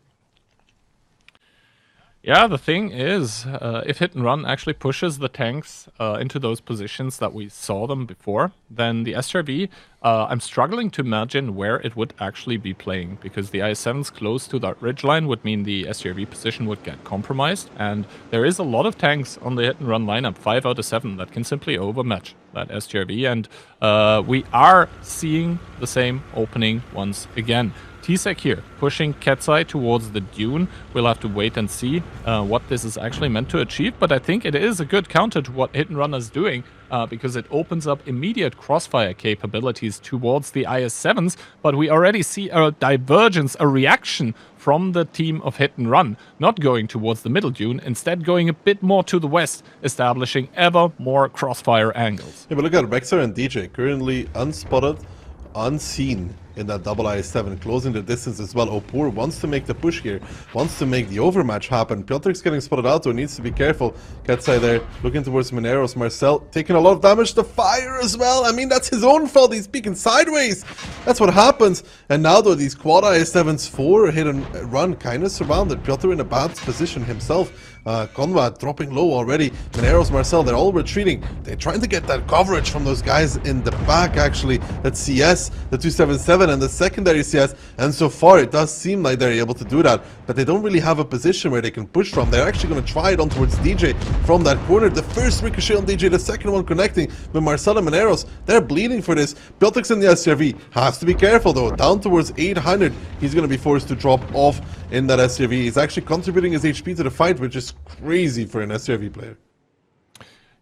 Speaker 2: Yeah, the thing is, if Hit and Run actually pushes the tanks into those positions that we saw them before, then the SRB, I'm struggling to imagine where it would actually be playing, because the IS-7s close to that ridgeline would mean the SRB position would get compromised, and there is a lot of tanks on the Hit and Run lineup, 5 out of 7, that can simply overmatch that SRB, and we are seeing the same opening once again. T-Sec here, pushing Ketsai towards the dune. We'll have to wait and see what this is actually meant to achieve, but I think it is a good counter to what Hit and Run is doing, because it opens up immediate crossfire capabilities towards the IS-7s, but we already see a divergence, a reaction from the team of Hit and Run, not going towards the middle dune, instead going a bit more to the west, establishing ever more crossfire angles.
Speaker 3: Yeah, but look at Rexar and DJ, currently unspotted, unseen in that double IS-7, closing the distance as well. OPUR wants to make the push here, wants to make the overmatch happen. Piotrix getting spotted out, so he needs to be careful. Ketsai there, looking towards Mineros. Marcel taking a lot of damage to fire as well. I mean, that's his own fault. He's peeking sideways. That's what happens. And now, though, these quad IS-7s, 4 Hit and Run kind of surrounded. Piotr in a bad position himself. Conrad dropping low already. Mineros, Marcel, they're all retreating. They're trying to get that coverage from those guys in the back, actually. That CS, the 277, and the secondary CS. And so far, it does seem like they're able to do that. But they don't really have a position where they can push from. They're actually going to try it on towards DJ from that corner. The first ricochet on DJ, the second one connecting with Marcel and Mineros. They're bleeding for this. Piotrix in the SRV has to be careful, though. Down towards 800, he's going to be forced to drop off in that SRV. He's actually contributing his HP to the fight, which is crazy for an SRV player.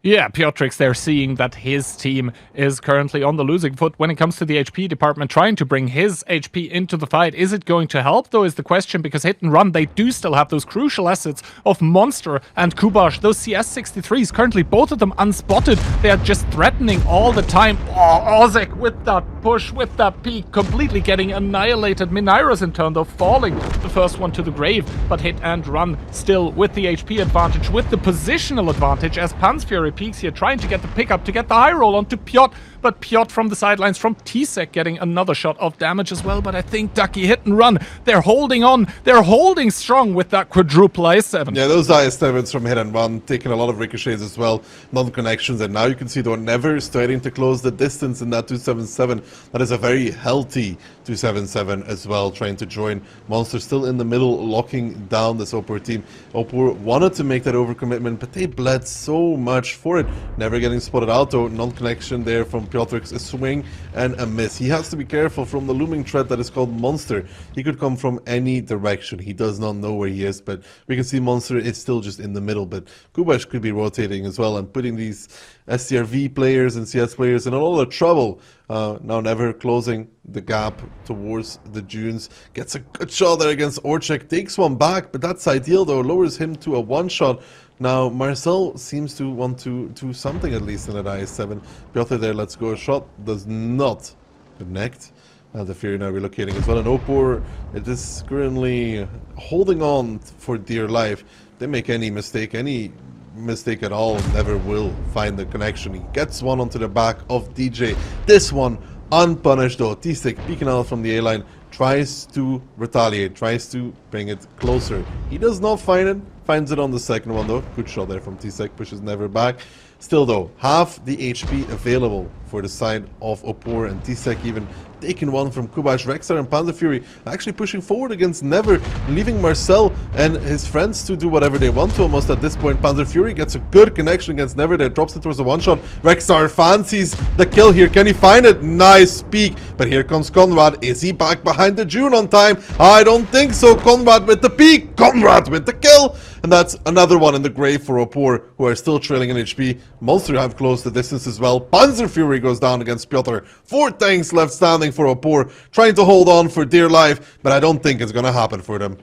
Speaker 2: Yeah, Piotrix, they're seeing that his team is currently on the losing foot when it comes to the HP department, trying to bring his HP into the fight. Is it going to help, though, is the question, because Hit and Run, they do still have those crucial assets of Monster and Kubash. Those CS63s, currently both of them unspotted. They are just threatening all the time. Oh, Ozek with that push, with that peek, completely getting annihilated. Minairos, in turn, though, falling the first one to the grave. But Hit and Run still with the HP advantage, with the positional advantage, as Panzfury peaks here, trying to get the pickup, to get the high roll onto Piotr, but Piotr from the sidelines, from Tsek, getting another shot of damage as well. But I think Ducky Hit and Run, they're holding on, they're holding strong with that quadruple IS-7.
Speaker 3: Yeah, those IS-7s from Hit and Run, taking a lot of ricochets as well, non-connections, and now you can see they're never starting to close the distance in that 277. That is a very healthy 277 as well, trying to join Monster, still in the middle, locking down this OPUR team. OPUR wanted to make that overcommitment, but they bled so much for it. Never getting spotted out though, non-connection there from Piotrix, a swing and a miss. He has to be careful from the looming threat that is called Monster. He could come from any direction. He does not know where he is, but we can see Monster is still just in the middle, but Kubash could be rotating as well and putting these STRV players and CS players in a lot of trouble. Now Never closing the gap towards the dunes. Gets a good shot there against Orchek. Takes one back, but that's ideal though. Lowers him to a one shot. Now Marcel seems to want to do something at least in that IS-7. Piotr there, let's go a shot. Does not connect. The Fury now relocating as well. And OPUR, it is currently holding on for dear life. They make any mistake at all, Never will find the connection. He gets one onto the back of DJ. This one unpunished though. T-Stick peeking out from the A-line, tries to retaliate, tries to bring it closer. He does not find it, finds it on the second one though. Good shot there from T-Stick, pushes Never back. Still though, half the HP available for the side of OPUR, and T-Stick even taking one from Kubash. Rexar and Panzerfury actually pushing forward against Never, leaving Marcel and his friends to do whatever they want to almost at this point. Panzerfury gets a good connection against Never there, drops it towards the one shot. Rexar fancies the kill here. Can he find it? Nice peek. But here comes Conrad. Is he back behind the June on time? I don't think so. Conrad with the peek. Conrad with the kill. And that's another one in the grave for OPUR, who are still trailing in HP. Monster have closed the distance as well. Panzerfury goes down against Piotr. 4 tanks left standing for OPUR, trying to hold on for dear life, but I don't think it's going to happen for them.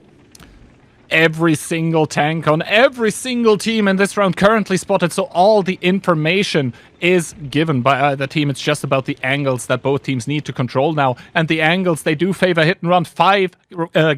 Speaker 2: Every single tank on every single team in this round currently spotted, so all the information is given by either team. It's just about the angles that both teams need to control now, and the angles, they do favor Hit and Run. 5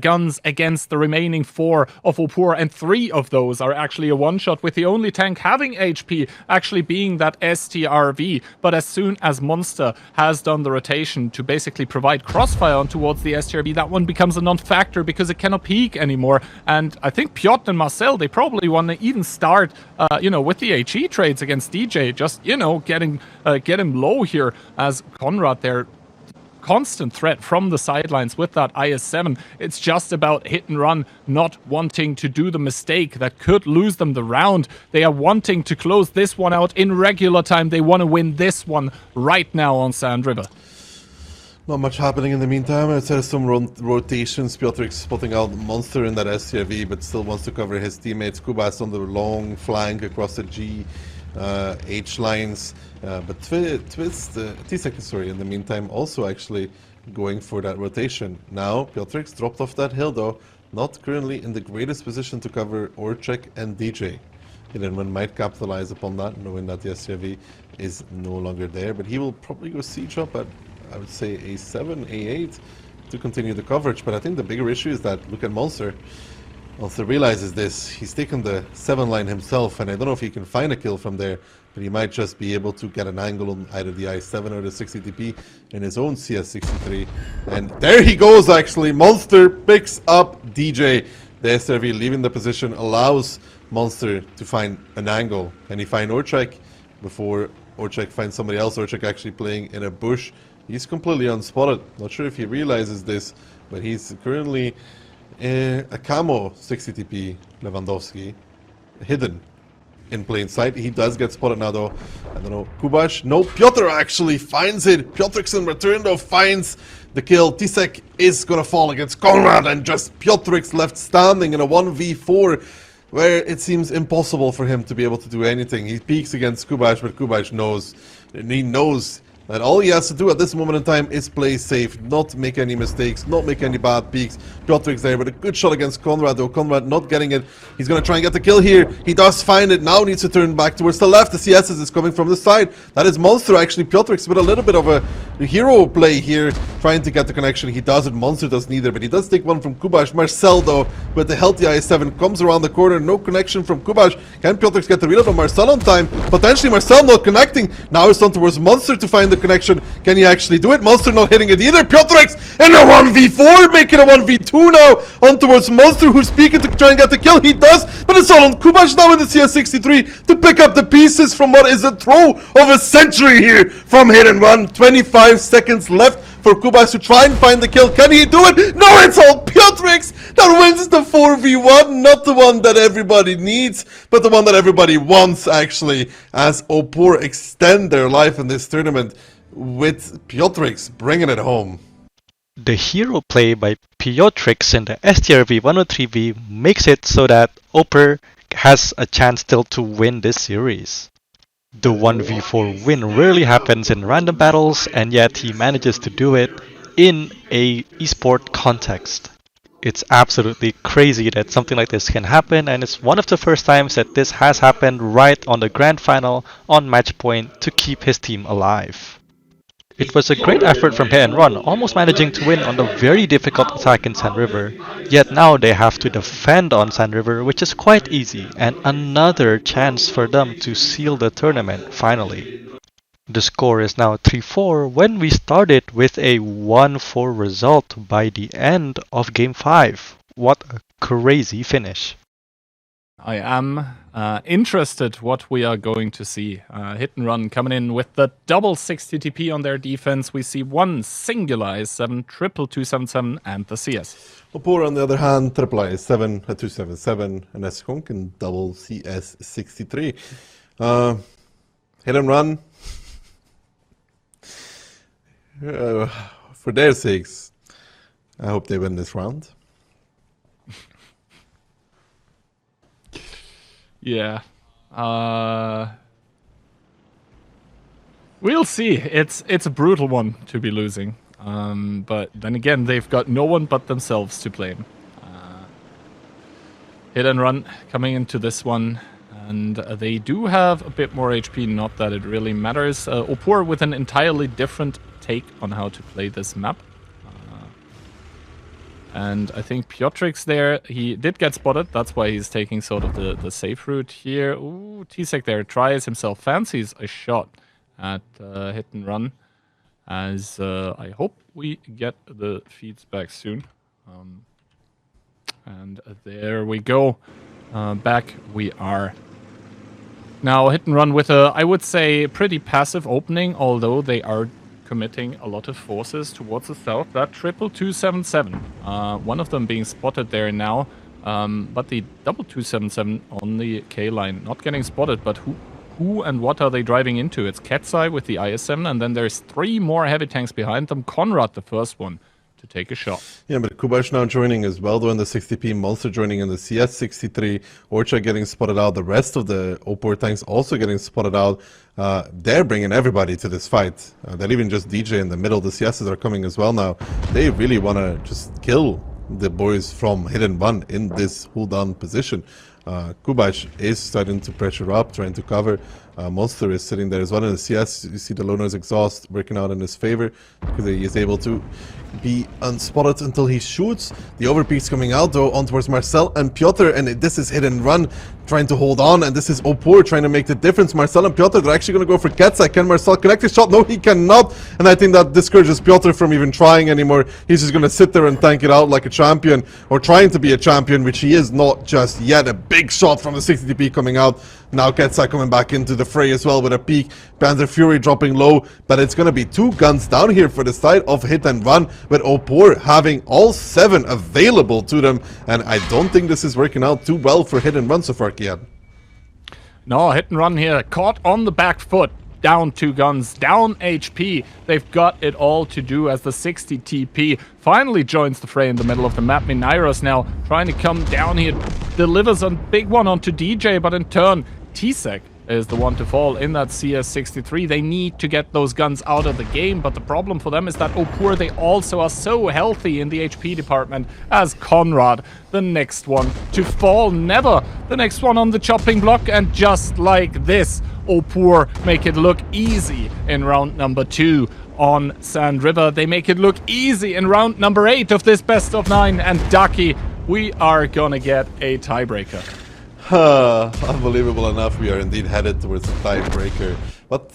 Speaker 2: guns against the remaining 4 of OPUR, and 3 of those are actually a one-shot, with the only tank having HP actually being that STRV. But as soon as Monster has done the rotation to basically provide crossfire on towards the STRV, that one becomes a non-factor because it cannot peek anymore. And I think Piotr and Marcel, they probably want to even start, with the HE trades against DJ, just, get him low here, as Conrad there, constant threat from the sidelines with that IS-7. It's just about Hit and Run not wanting to do the mistake that could lose them the round. They are wanting to close this one out in regular time. They want to win this one right now on Sand River.
Speaker 3: Not much happening in the meantime. Outside of some rotations, Piotrix spotting out Monster in that STRV, but still wants to cover his teammates. Kubas on the long flank across the G, H lines. But T-Sec, in the meantime, also actually going for that rotation. Now, Piotrix dropped off that hill, though, not currently in the greatest position to cover Orchek and DJ. Hiddenman might capitalize upon that, knowing that the STRV is no longer there, but he will probably go siege up at, I would say, A7, A8 to continue the coverage. But I think the bigger issue is that, look at Monster. Monster realizes this. He's taken the 7 line himself, and I don't know if he can find a kill from there, but he might just be able to get an angle on either the I7 or the 60TP in his own CS63. And there he goes, actually. Monster picks up DJ. The SRV leaving the position allows Monster to find an angle. Can he find Orchek before Orchek finds somebody else? Orchek actually playing in a bush. He's completely unspotted. Not sure if he realizes this, but he's currently a camo 60TP Lewandowski, hidden in plain sight. He does get spotted now, though. I don't know. Kubash? No, Piotr actually finds it. Piotrix in return, though, finds the kill. T-Sec is going to fall against Conrad, and just Piotrix left standing in a 1v4. where it seems impossible for him to be able to do anything. He peeks against Kubash, but Kubash knows, and he knows that all he has to do at this moment in time is play safe, not make any mistakes, not make any bad peeks. Piotrik's there, but a good shot against Conrad, though. Conrad not getting it. He's going to try and get the kill here. He does find it. Now needs to turn back towards the left. The CSS is coming from the side. That is Monster, actually. Piotrik's with a little bit of a hero play here, trying to get the connection. He does it. Monster does neither, but he does take one from Kubash. Marcel, though, with the healthy IS-7, comes around the corner. No connection from Kubash. Can Piotrik's get the reload on Marcel on time? Potentially Marcel not connecting. Now it's on towards Monster to find the connection. Can he actually do it? Monster not hitting it either. Piotrik's in a 1v4, making a 1v2 now on towards Monster, who's peeking to try and get the kill. He does, but it's all on Kubash now in the CS63 to pick up the pieces from what is a throw of a century here from Hit and Run. 25 seconds left for Kubash to try and find the kill. Can he do it? No, it's all Piotrik's that wins the 4v1. Not the one that everybody needs, but the one that everybody wants, actually, as OPUR extend their life in this tournament with Piotrik's bringing it home.
Speaker 1: The hero play by Piotrik's in the STRV 103V makes it so that OPUR has a chance still to win this series. The 1v4 win rarely happens in random battles, and yet he manages to do it in a esport context. It's absolutely crazy that something like this can happen, and it's one of the first times that this has happened right on the grand final on match point to keep his team alive. It was a great effort from Hit and Run, almost managing to win on a very difficult attack in Sand River, yet now they have to defend on Sand River, which is quite easy, and another chance for them to seal the tournament finally. The score is now 3-4 when we started with a 1-4 result by the end of Game 5. What a crazy finish.
Speaker 2: I am interested what we are going to see. Hit and Run coming in with the double 60 TP on their defense. We see one singular IS-7, triple 277, and the CS.
Speaker 3: OPUR, on the other hand, triple IS-7, a 277, an S-Honk, and double CS63. Hit and Run, for their sakes, I hope they win this round.
Speaker 2: Yeah. We'll see. It's a brutal one to be losing. But then again, they've got no one but themselves to blame. Hit and Run coming into this one. And they do have a bit more HP, not that it really matters. OPUR with an entirely different take on how to play this map. And I think Piotrik's there. He did get spotted. That's why he's taking sort of the safe route here. Ooh, Tsek there tries himself. Fancies a shot at Hit and Run. As I hope we get the feeds back soon. And there we go. Back we are. Now Hit and Run with a, I would say, pretty passive opening, although they are committing a lot of forces towards the south. That triple 277, one of them being spotted there now, but the double 277 on the K line not getting spotted. But who and what are they driving into? It's Katsai with the IS-7, and then there's 3 more heavy tanks behind them. Conrad, the first one to take a shot. Yeah,
Speaker 3: but Kubash now joining as well, though, in the 60p. Monster joining in the CS63. Orcha getting spotted out. The rest of the OPUR tanks also getting spotted out. They're bringing everybody to this fight. They're even just DJ in the middle. The CSs are coming as well now. They really want to just kill the boys from Hit and Run in this hold-on position. Kubash is starting to pressure up, trying to cover. Monster is sitting there as well in the CS. You see the Loner's exhaust working out in his favor because he is able to be unspotted until he shoots. The overpeak's coming out though on towards Marcel and Piotr, and this is Hit and Run trying to hold on, and this is OPUR trying to make the difference. Marcel and Piotr, they're actually going to go for Katsai. Can Marcel connect his shot? No, he cannot, and I think that discourages Piotr from even trying anymore. He's just going to sit there and tank it out like a champion, or trying to be a champion, which he is not just yet. A big shot from the 60 TP coming out. Now Katsai coming back into the fray as well with a peek. Panther Fury dropping low, but it's going to be 2 guns down here for the side of Hit and Run, with OPUR having all 7 available to them, and I don't think this is working out too well for Hit and Run so far, Kian.
Speaker 2: No, Hit and Run here, caught on the back foot. Down 2 guns, down HP. They've got it all to do as the 60 TP finally joins the fray in the middle of the map. Minairos now trying to come down here. delivers a big one onto DJ, but in turn, T-Sec is the one to fall in that CS63. They need to get those guns out of the game, but the problem for them is that OPUR, they also are so healthy in the HP department as Conrad, the next one to fall. Never the next one on the chopping block, and just like this, OPUR make it look easy in round number 2 on Sand River. They make it look easy in round number 8 of this best of 9, and Ducky, we are gonna get a tiebreaker.
Speaker 3: Unbelievable enough, we are indeed headed towards the tiebreaker.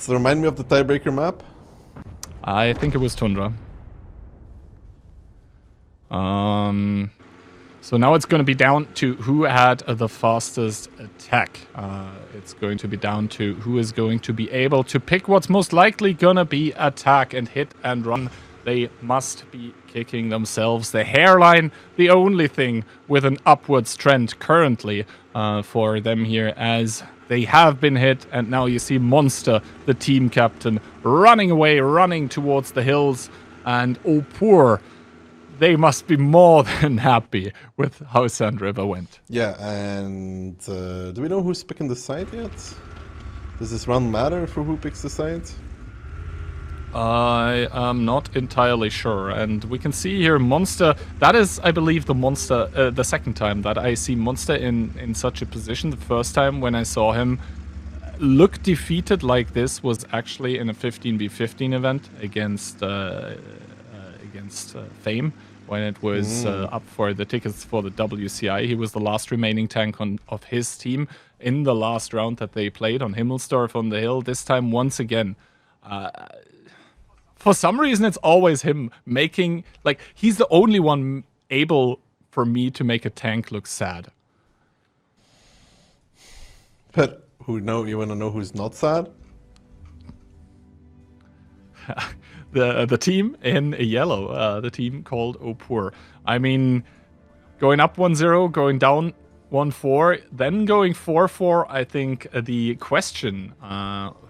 Speaker 3: Remind me of the tiebreaker map?
Speaker 2: I think it was Tundra. So now it's going to be down to who had the fastest attack. It's going to be down to who is going to be able to pick what's most likely going to be attack and hit and run. They must be kicking themselves. The hairline, the only thing with an upwards trend currently for them here, as they have been hit. And now you see Monster, the team captain, running away, running towards the hills. And OPUR, they must be more than happy with how Sand River went.
Speaker 3: Yeah, and do we know who's picking the side yet? Does this round matter for who picks the side?
Speaker 2: I am not entirely sure, and we can see here Monster. That is, I believe, the Monster, the second time that I see Monster in such a position. The first time when I saw him look defeated like this was actually in a 15v15 event against Fame, when it was up for the tickets for the WCI. He was the last remaining tank of his team in the last round that they played on Himmelsdorf on the hill. This time, once again, for some reason, it's always him making, like, he's the only one able for me to make a tank look sad.
Speaker 3: But you want to know who's not sad?
Speaker 2: The team in yellow, the team called OPUR. I mean, going up 1-0, going down 1-4, then going 4-4. I think the question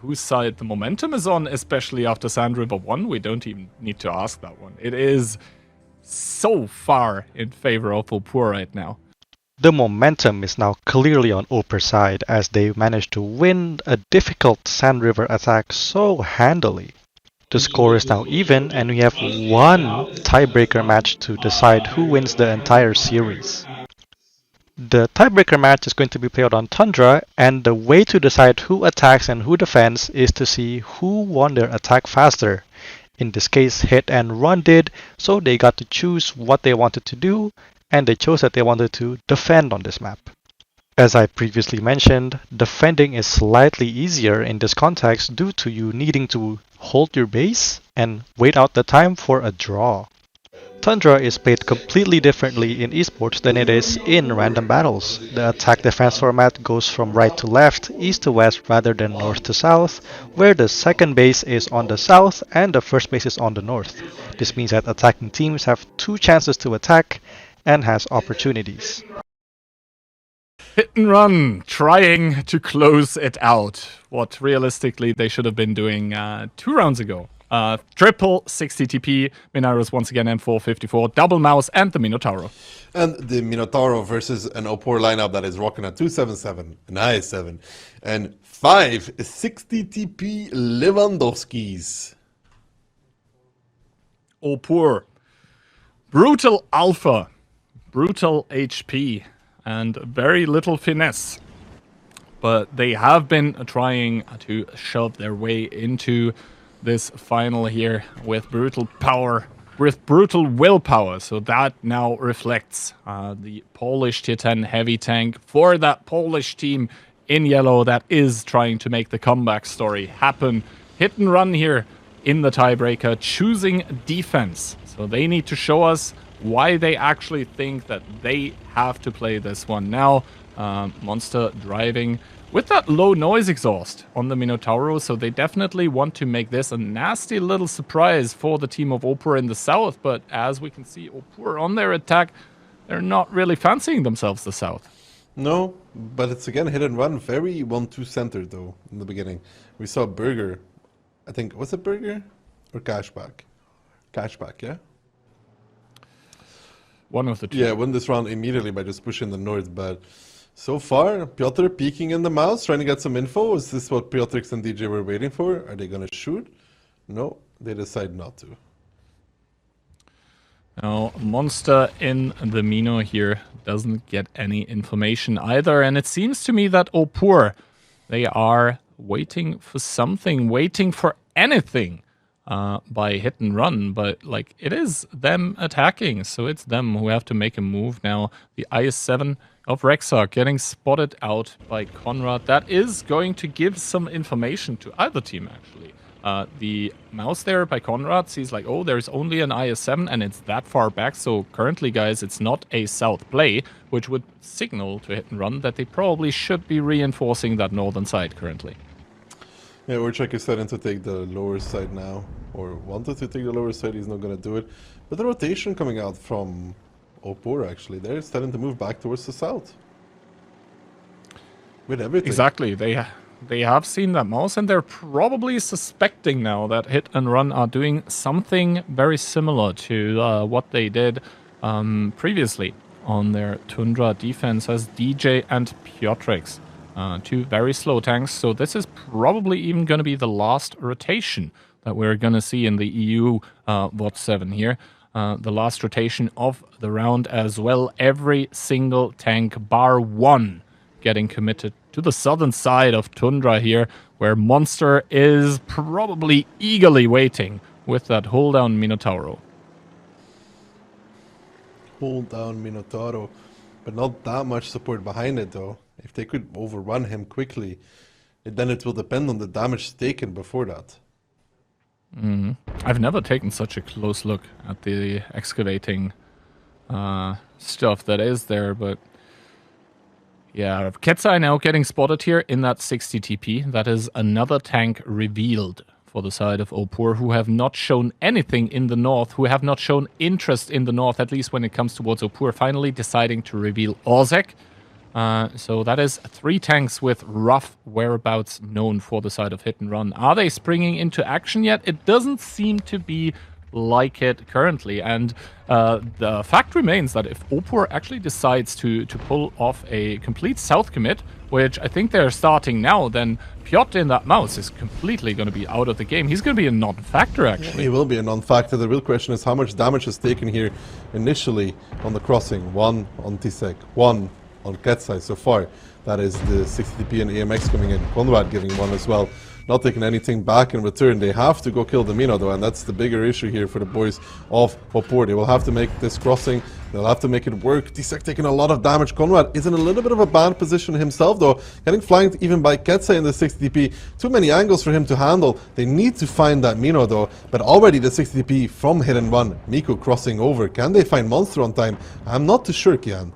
Speaker 2: whose side the momentum is on, especially after Sand River 1, we don't even need to ask that one. It is so far in favor of OPUR right now.
Speaker 1: The momentum is now clearly on OPUR's side, as they managed to win a difficult Sand River attack so handily. The score is now even, and we have one tiebreaker match to decide who wins the entire series. The tiebreaker match is going to be played on Tundra, and the way to decide who attacks and who defends is to see who won their attack faster. In this case, Hit and Run did, so they got to choose what they wanted to do, and they chose that they wanted to defend on this map. As I previously mentioned, defending is slightly easier in this context due to you needing to hold your base and wait out the time for a draw. Tundra is played completely differently in esports than it is in random battles. The attack-defense format goes from right to left, east to west rather than north to south, where the second base is on the south and the first base is on the north. This means that attacking teams have 2 chances to attack and has opportunities.
Speaker 2: Hit and Run, trying to close it out. What realistically they should have been doing 2 rounds ago. Triple 60 TP, Minaros once again M454, double mouse, and the Minotauro.
Speaker 3: And the Minotauro versus an OPUR lineup that is rocking a 277, an IS7, and 5 60 TP Lewandowskis.
Speaker 2: OPUR. Brutal Alpha, brutal HP, and very little finesse. But they have been trying to shove their way into this final here with brutal power, with brutal willpower. So that now reflects the Polish Tier 10 heavy tank for that Polish team in yellow that is trying to make the comeback story happen. Hit and Run here in the tiebreaker, choosing defense. So they need to show us why they actually think that they have to play this one now. Monster driving with that low noise exhaust on the Minotauro, so they definitely want to make this a nasty little surprise for the team of OPUR in the south. But as we can see, OPUR on their attack, they're not really fancying themselves the south.
Speaker 3: No, but it's again Hit and Run, very 1-2 centered though in the beginning. We saw Burger, I think, was it Burger or Cashback? Cashback, yeah?
Speaker 2: One of the two.
Speaker 3: Yeah, win this round immediately by just pushing the north, but so far, Piotr peeking in the mouse, trying to get some info. Is this what Piotrix and DJ were waiting for? Are they going to shoot? No, they decide not to.
Speaker 2: Now, Monster in the Mino here doesn't get any information either, and it seems to me that OPUR, they are waiting for something, waiting for anything by hit and run, but like it is them attacking, so it's them who have to make a move now. The IS-7 of Rexark getting spotted out by Conrad. That is going to give some information to either team, actually. The mouse there by Conrad sees like, oh, there's only an IS-7 and it's that far back. So currently, guys, it's not a south play, which would signal to hit and run that they probably should be reinforcing that northern side currently.
Speaker 3: Yeah, Urchak is starting to take the lower side now, or wanted to take the lower side. He's not going to do it. But the rotation coming out from OPUR, actually, they're starting to move back towards the south. With everything.
Speaker 2: Exactly. They have seen that mouse, and they're probably suspecting now that hit and run are doing something very similar to what they did previously on their Tundra defense as DJ and Piotrix. Two very slow tanks, so this is probably even going to be the last rotation that we're going to see in the EU WOTTV here. The last rotation of the round as well. Every single tank, bar one, getting committed to the southern side of Tundra here, where Monster is probably eagerly waiting with that hold down Minotauro.
Speaker 3: Hold down Minotauro, but not that much support behind it though. If they could overrun him quickly, then it will depend on the damage taken before that.
Speaker 2: I've never taken such a close look at the excavating stuff that is there, but yeah, Ketsai now getting spotted here in that 60 TP. That is another tank revealed for the side of OPUR, who have not shown anything in the north, who have not shown interest in the north, at least when it comes towards OPUR, finally deciding to reveal Ozek. So that is 3 tanks with rough whereabouts known for the side of hit and run. Are they springing into action yet? It doesn't seem to be like it currently, and the fact remains that if OPUR actually decides to pull off a complete south commit, which I think they're starting now, then Piotr in that mouse is completely going to be out of the game. He's going to be a non-factor, actually.
Speaker 3: Yeah, he will be a non-factor. The real question is how much damage is taken here initially on the crossing. 1 on Tisek, 1 on Ketsai so far. That is the 60TP and AMX coming in. Conrad giving 1 as well. Not taking anything back in return. They have to go kill the Mino though, and that's the bigger issue here for the boys of OPUR. They will have to make this crossing. They'll have to make it work. Tisek taking a lot of damage. Conrad is in a little bit of a bad position himself though, getting flanked even by Ketsai in the 60TP. Too many angles for him to handle. They need to find that Mino though, but already the 60TP from hit and run. Miku crossing over. Can they find Monster on time? I'm not too sure, Kian.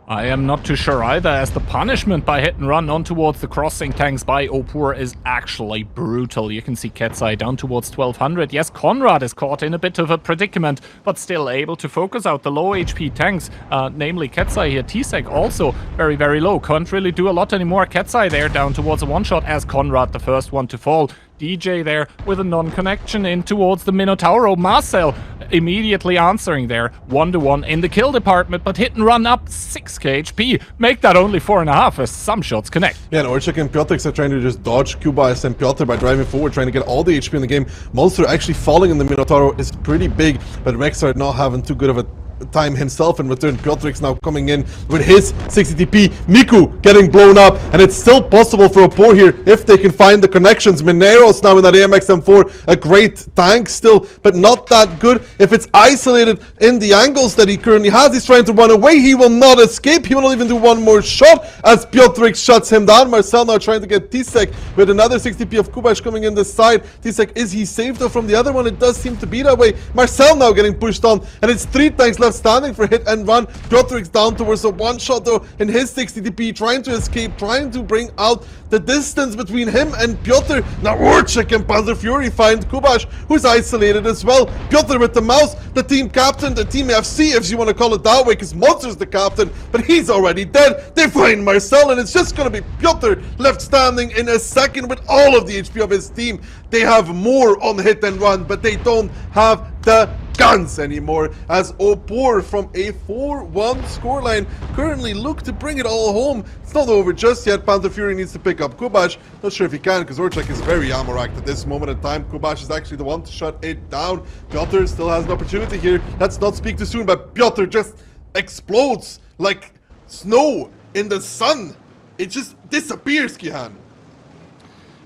Speaker 2: I am not too sure either, as the punishment by hit and run on towards the crossing tanks by OPUR is actually brutal. You can see Ketsai down towards 1200. Yes, Conrad is caught in a bit of a predicament, but still able to focus out the low HP tanks, namely Ketsai here. Tisek also very, very low. Can't really do a lot anymore. Ketsai there down towards a one-shot as Conrad, the first one to fall. DJ there with a non-connection in towards the Minotauro. Marcel immediately answering there, 1-1 in the kill department, but hit and run up 6k HP. Make that only 4.5 as some shots connect.
Speaker 3: Yeah, and Orchak and Piotrix are trying to just dodge Kubas and Piotr by driving forward, trying to get all the HP in the game. Monster actually falling in the Minotauro is pretty big, but Rex are not having too good of a time himself in return. Piotrix now coming in with his 60TP. Miku getting blown up, and it's still possible for OPUR here if they can find the connections. Mineros now in that AMX M4, a great tank still, but not that good. If it's isolated in the angles that he currently has, he's trying to run away. He will not escape. He will not even do one more shot as Piotrix shuts him down. Marcel now trying to get Tisek with another 60TP of Kubash coming in this side. Tisek, is he safe though from the other one? It does seem to be that way. Marcel now getting pushed on, and it's 3 tanks left standing for hit and run. Piotrix down towards a one shot though in his 60TP, trying to escape, trying to bring out the distance between him and Piotr. Now Urchak and Panzer Fury find Kubash, who's isolated as well. Piotr with the mouse, the team captain, the team FC, if you want to call it that way, because Monster's the captain, but he's already dead. They find Marcel, and it's just going to be Piotr left standing in a second with all of the HP of his team. They have more on hit and run, but they don't have the guns anymore, as OPUR from a 4-1 scoreline currently look to bring it all home. It's not over just yet. Panther Fury needs to pick up Kubash. Not sure if he can, because Orchak is very ammo-racked at this moment in time. Kubash is actually the one to shut it down. Piotr still has an opportunity here. Let's not speak too soon, but Piotr just explodes like snow in the sun. It just disappears, Kihan.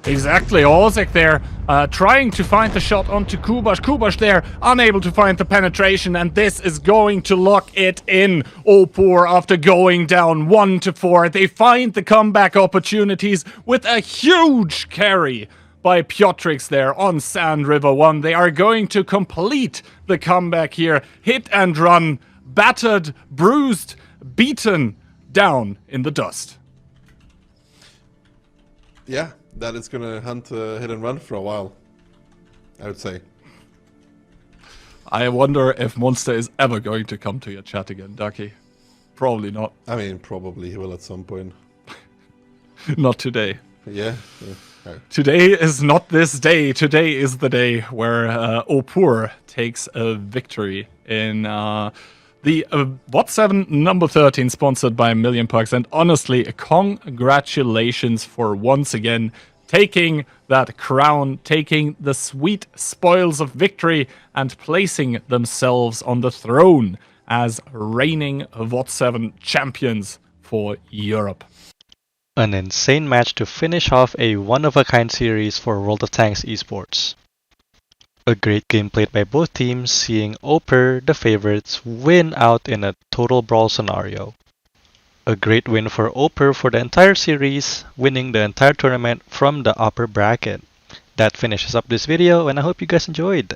Speaker 2: Exactly, Ozek there, trying to find the shot onto Kubash. Kubash there, unable to find the penetration, and this is going to lock it in. OPUR, after going down 1-4, they find the comeback opportunities with a huge carry by Piotrix there on Sand River 1. They are going to complete the comeback here. Hit and run, battered, bruised, beaten down in the dust.
Speaker 3: Yeah, that is going to hunt hit and run for a while, I would say.
Speaker 2: I wonder if Monster is ever going to come to your chat again, Ducky. Probably not.
Speaker 3: I mean, probably he will at some point.
Speaker 2: Not today.
Speaker 3: Yeah. Right.
Speaker 2: Today is not this day. Today is the day where OPUR takes a victory in the WOTTV number 13, sponsored by Million Pucks. And honestly, congratulations for once again taking that crown, taking the sweet spoils of victory, and placing themselves on the throne as reigning WOTTV champions for Europe.
Speaker 1: An insane match to finish off a one-of-a-kind series for World of Tanks Esports. A great game played by both teams, seeing OPUR, the favorites, win out in a total brawl scenario. A great win for OPUR for the entire series, winning the entire tournament from the upper bracket. That finishes up this video, and I hope you guys enjoyed.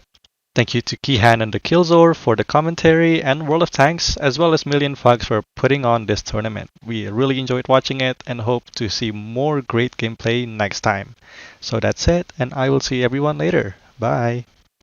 Speaker 1: Thank you to Kihan and the Killzor for the commentary, and World of Tanks, as well as Million Pucks for putting on this tournament. We really enjoyed watching it and hope to see more great gameplay next time. So that's it, and I will see everyone later. Bye!